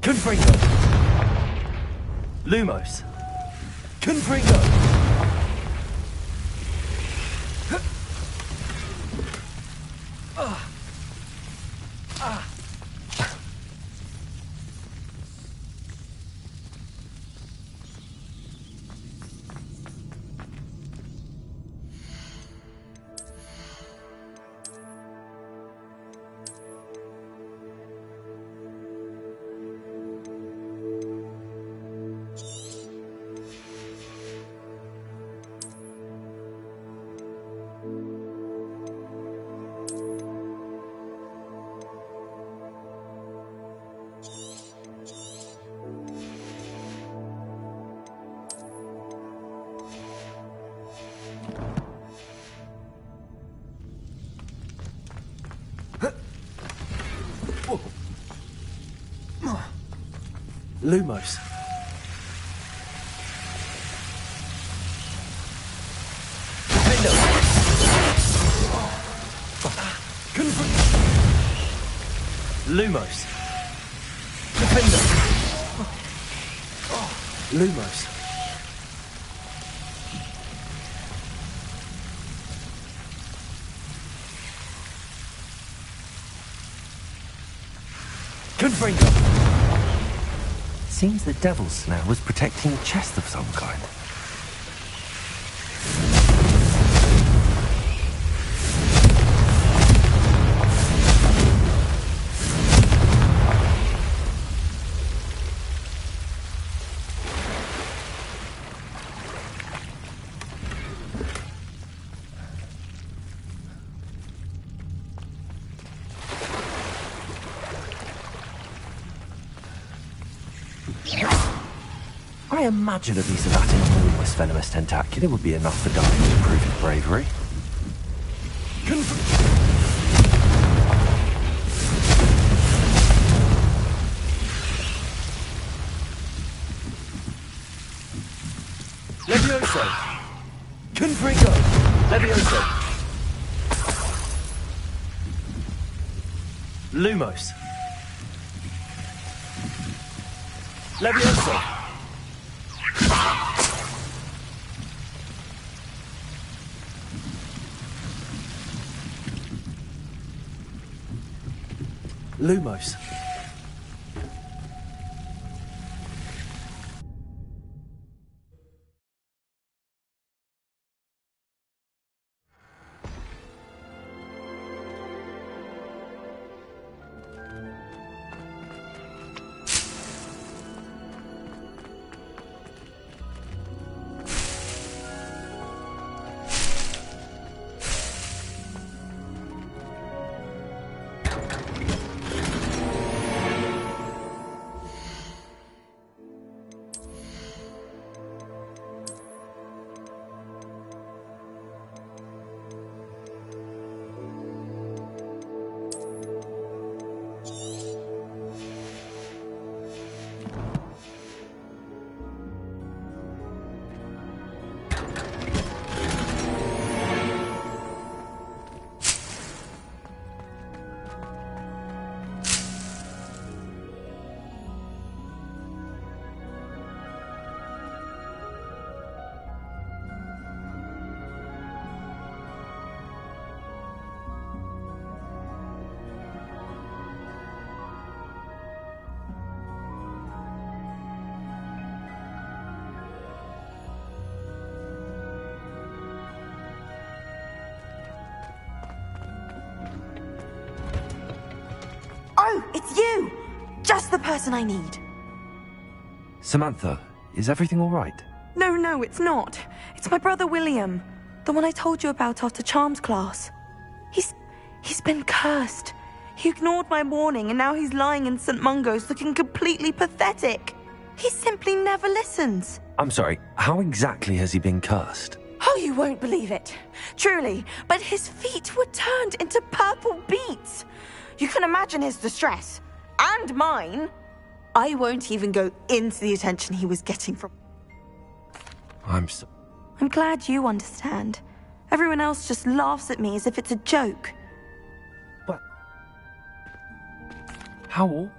Confringo. Lumos. Confringo. Lumos. Lumos. Defender. Lumos. Confringo.
Seems the Devil's Snare was protecting a chest of some kind. I imagine a piece of that enormous venomous tentacula would be enough for Darwin to prove his bravery.
Levioso! Confringo! Levioso! Lumos! Levioso! Lumos.
Oh, it's you! Just the person I need.
Samantha, is everything all right?
No, it's not. It's my brother William. The one I told you about after Charms class. He's been cursed. He ignored my warning and now he's lying in St. Mungo's looking completely pathetic. He simply never listens.
I'm sorry, how exactly has he been cursed?
Oh, you won't believe it. Truly, but his feet were turned into purple beets. You can imagine his distress. And mine. I won't even go into the attention he was getting from...
I'm
glad you understand. Everyone else just laughs at me as if it's a joke.
But... How old?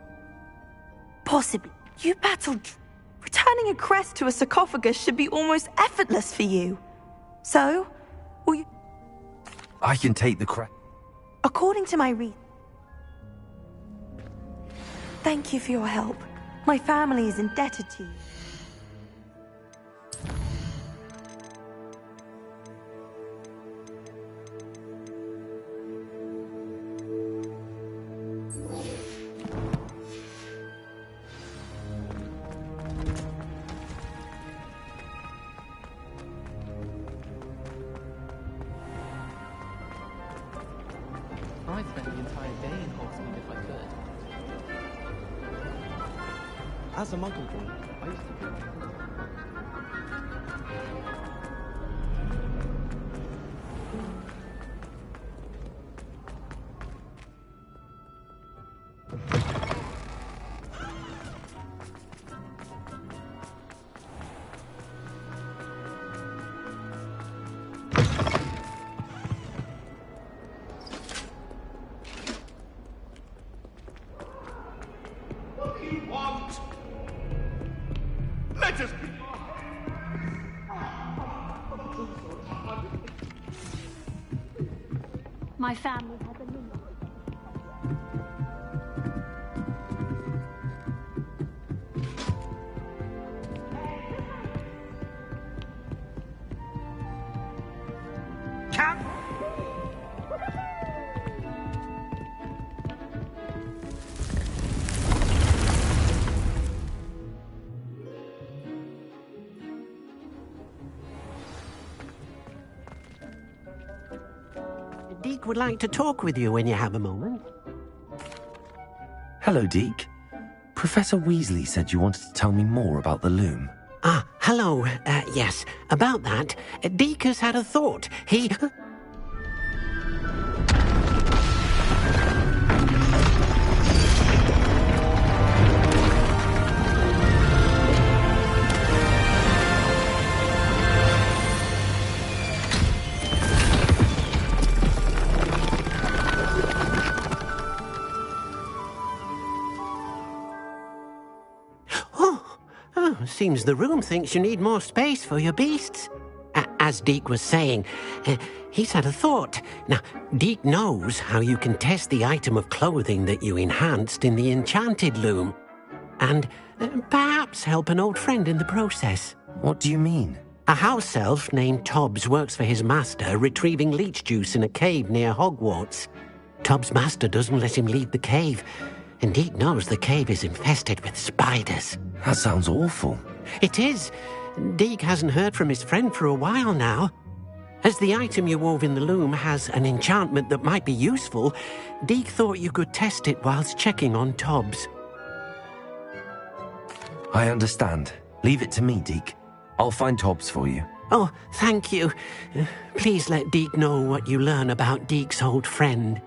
Possibly. You battled... Returning a crest to a sarcophagus should be almost effortless for you. So, will you...
I can take the crest.
According to my read... Thank you for your help. My family is indebted to you.
I'd spend the entire day in Hawksworth if I could. As a muggle boy, I used to be...
my family has a limit.
Deke would like to talk with you when you have a moment.
Hello, Deke. Professor Weasley said you wanted to tell me more about the loom.
Ah, hello. Yes, about that. Deke has had a thought. He... Seems the room thinks you need more space for your beasts. As Deke was saying, he's had a thought. Now, Deke knows how you can test the item of clothing that you enhanced in the enchanted loom. And perhaps help an old friend in the process.
What do you mean?
A house elf named Tobbs works for his master, retrieving leech juice in a cave near Hogwarts. Tobbs' master doesn't let him leave the cave, and Deke knows the cave is infested with spiders.
That sounds awful.
It is. Deke hasn't heard from his friend for a while now. As the item you wove in the loom has an enchantment that might be useful, Deke thought you could test it whilst checking on Tobbs.
I understand. Leave it to me, Deke. I'll find Tobbs for you.
Oh, thank you. Please let Deke know what you learn about Deke's old friend.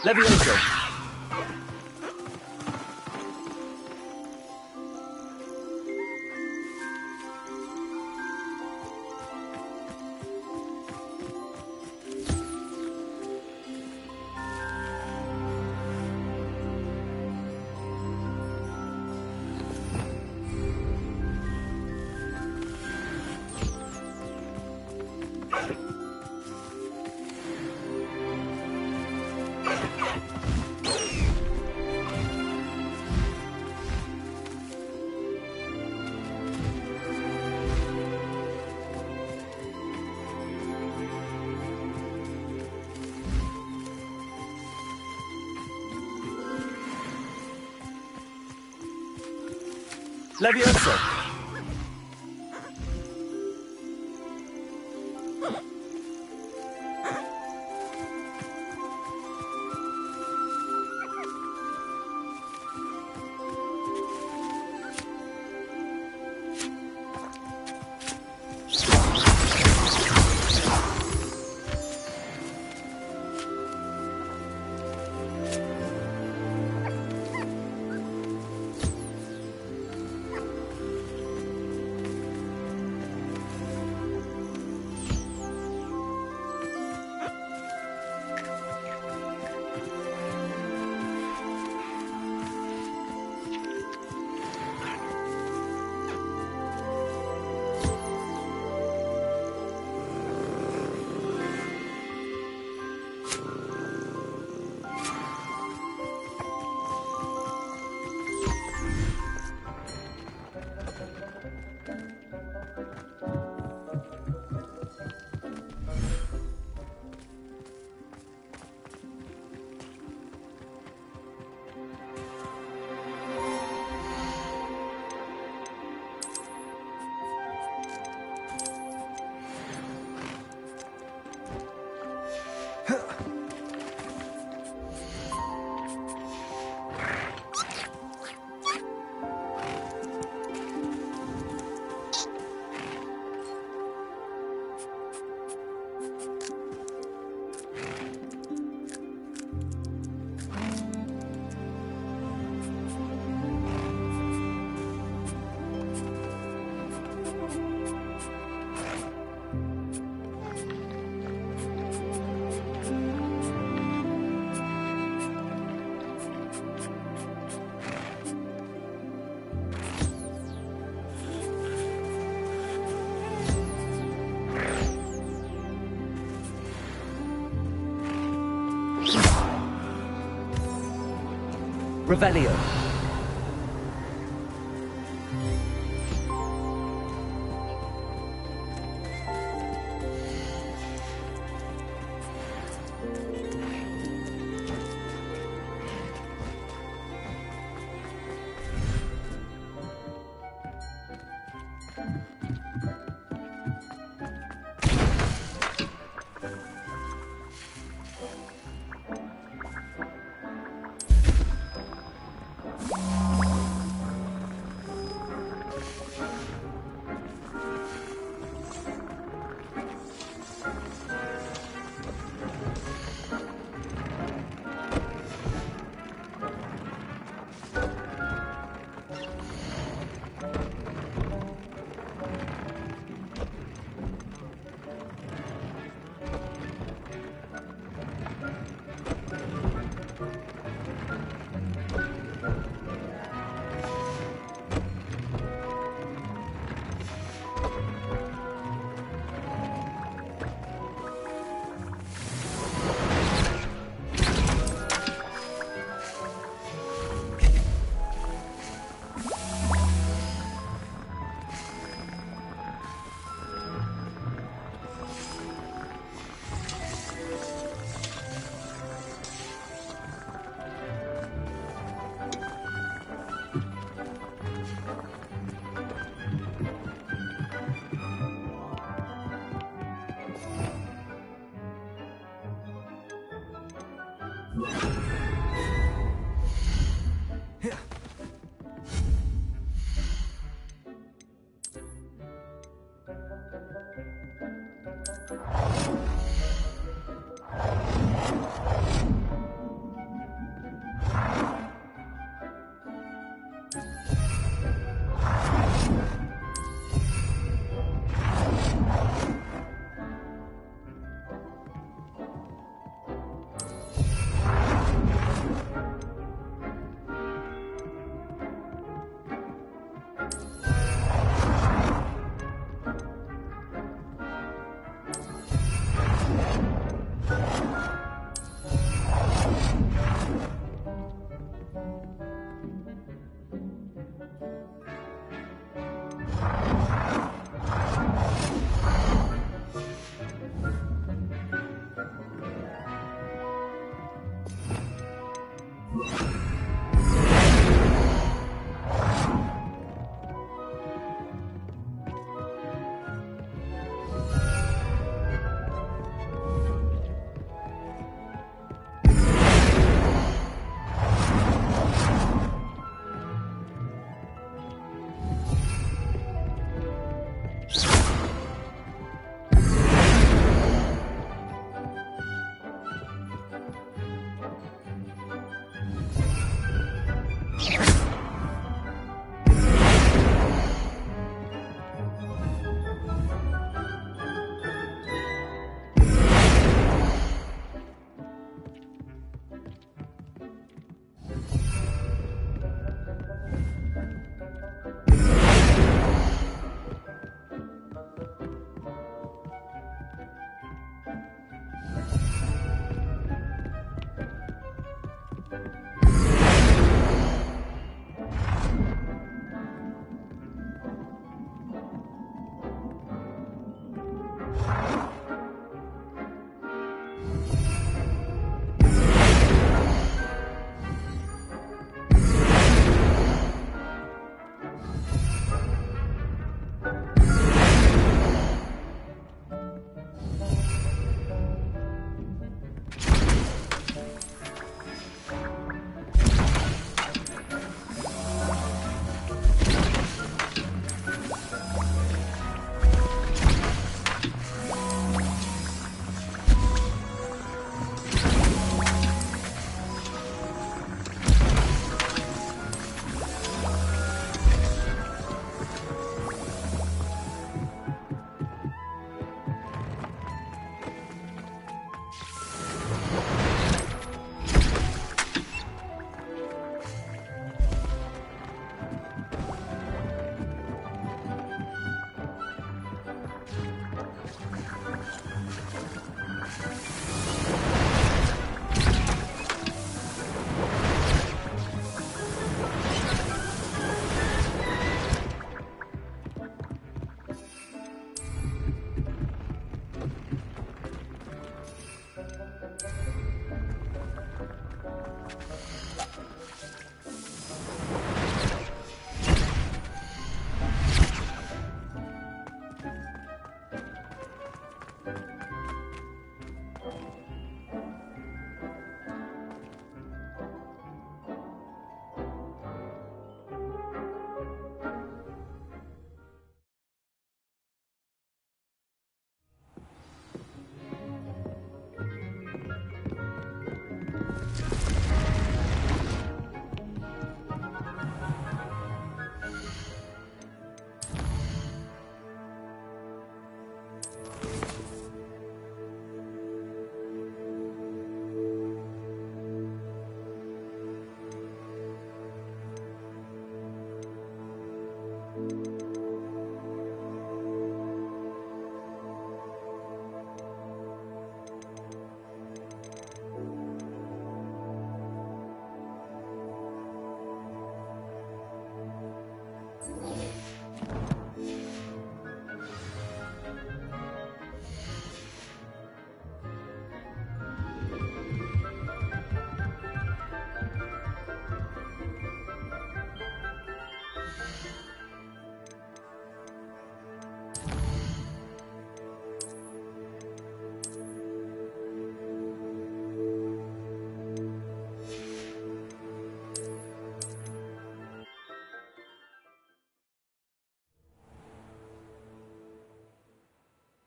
Levioso! Levioso! Revelio.
Thank you.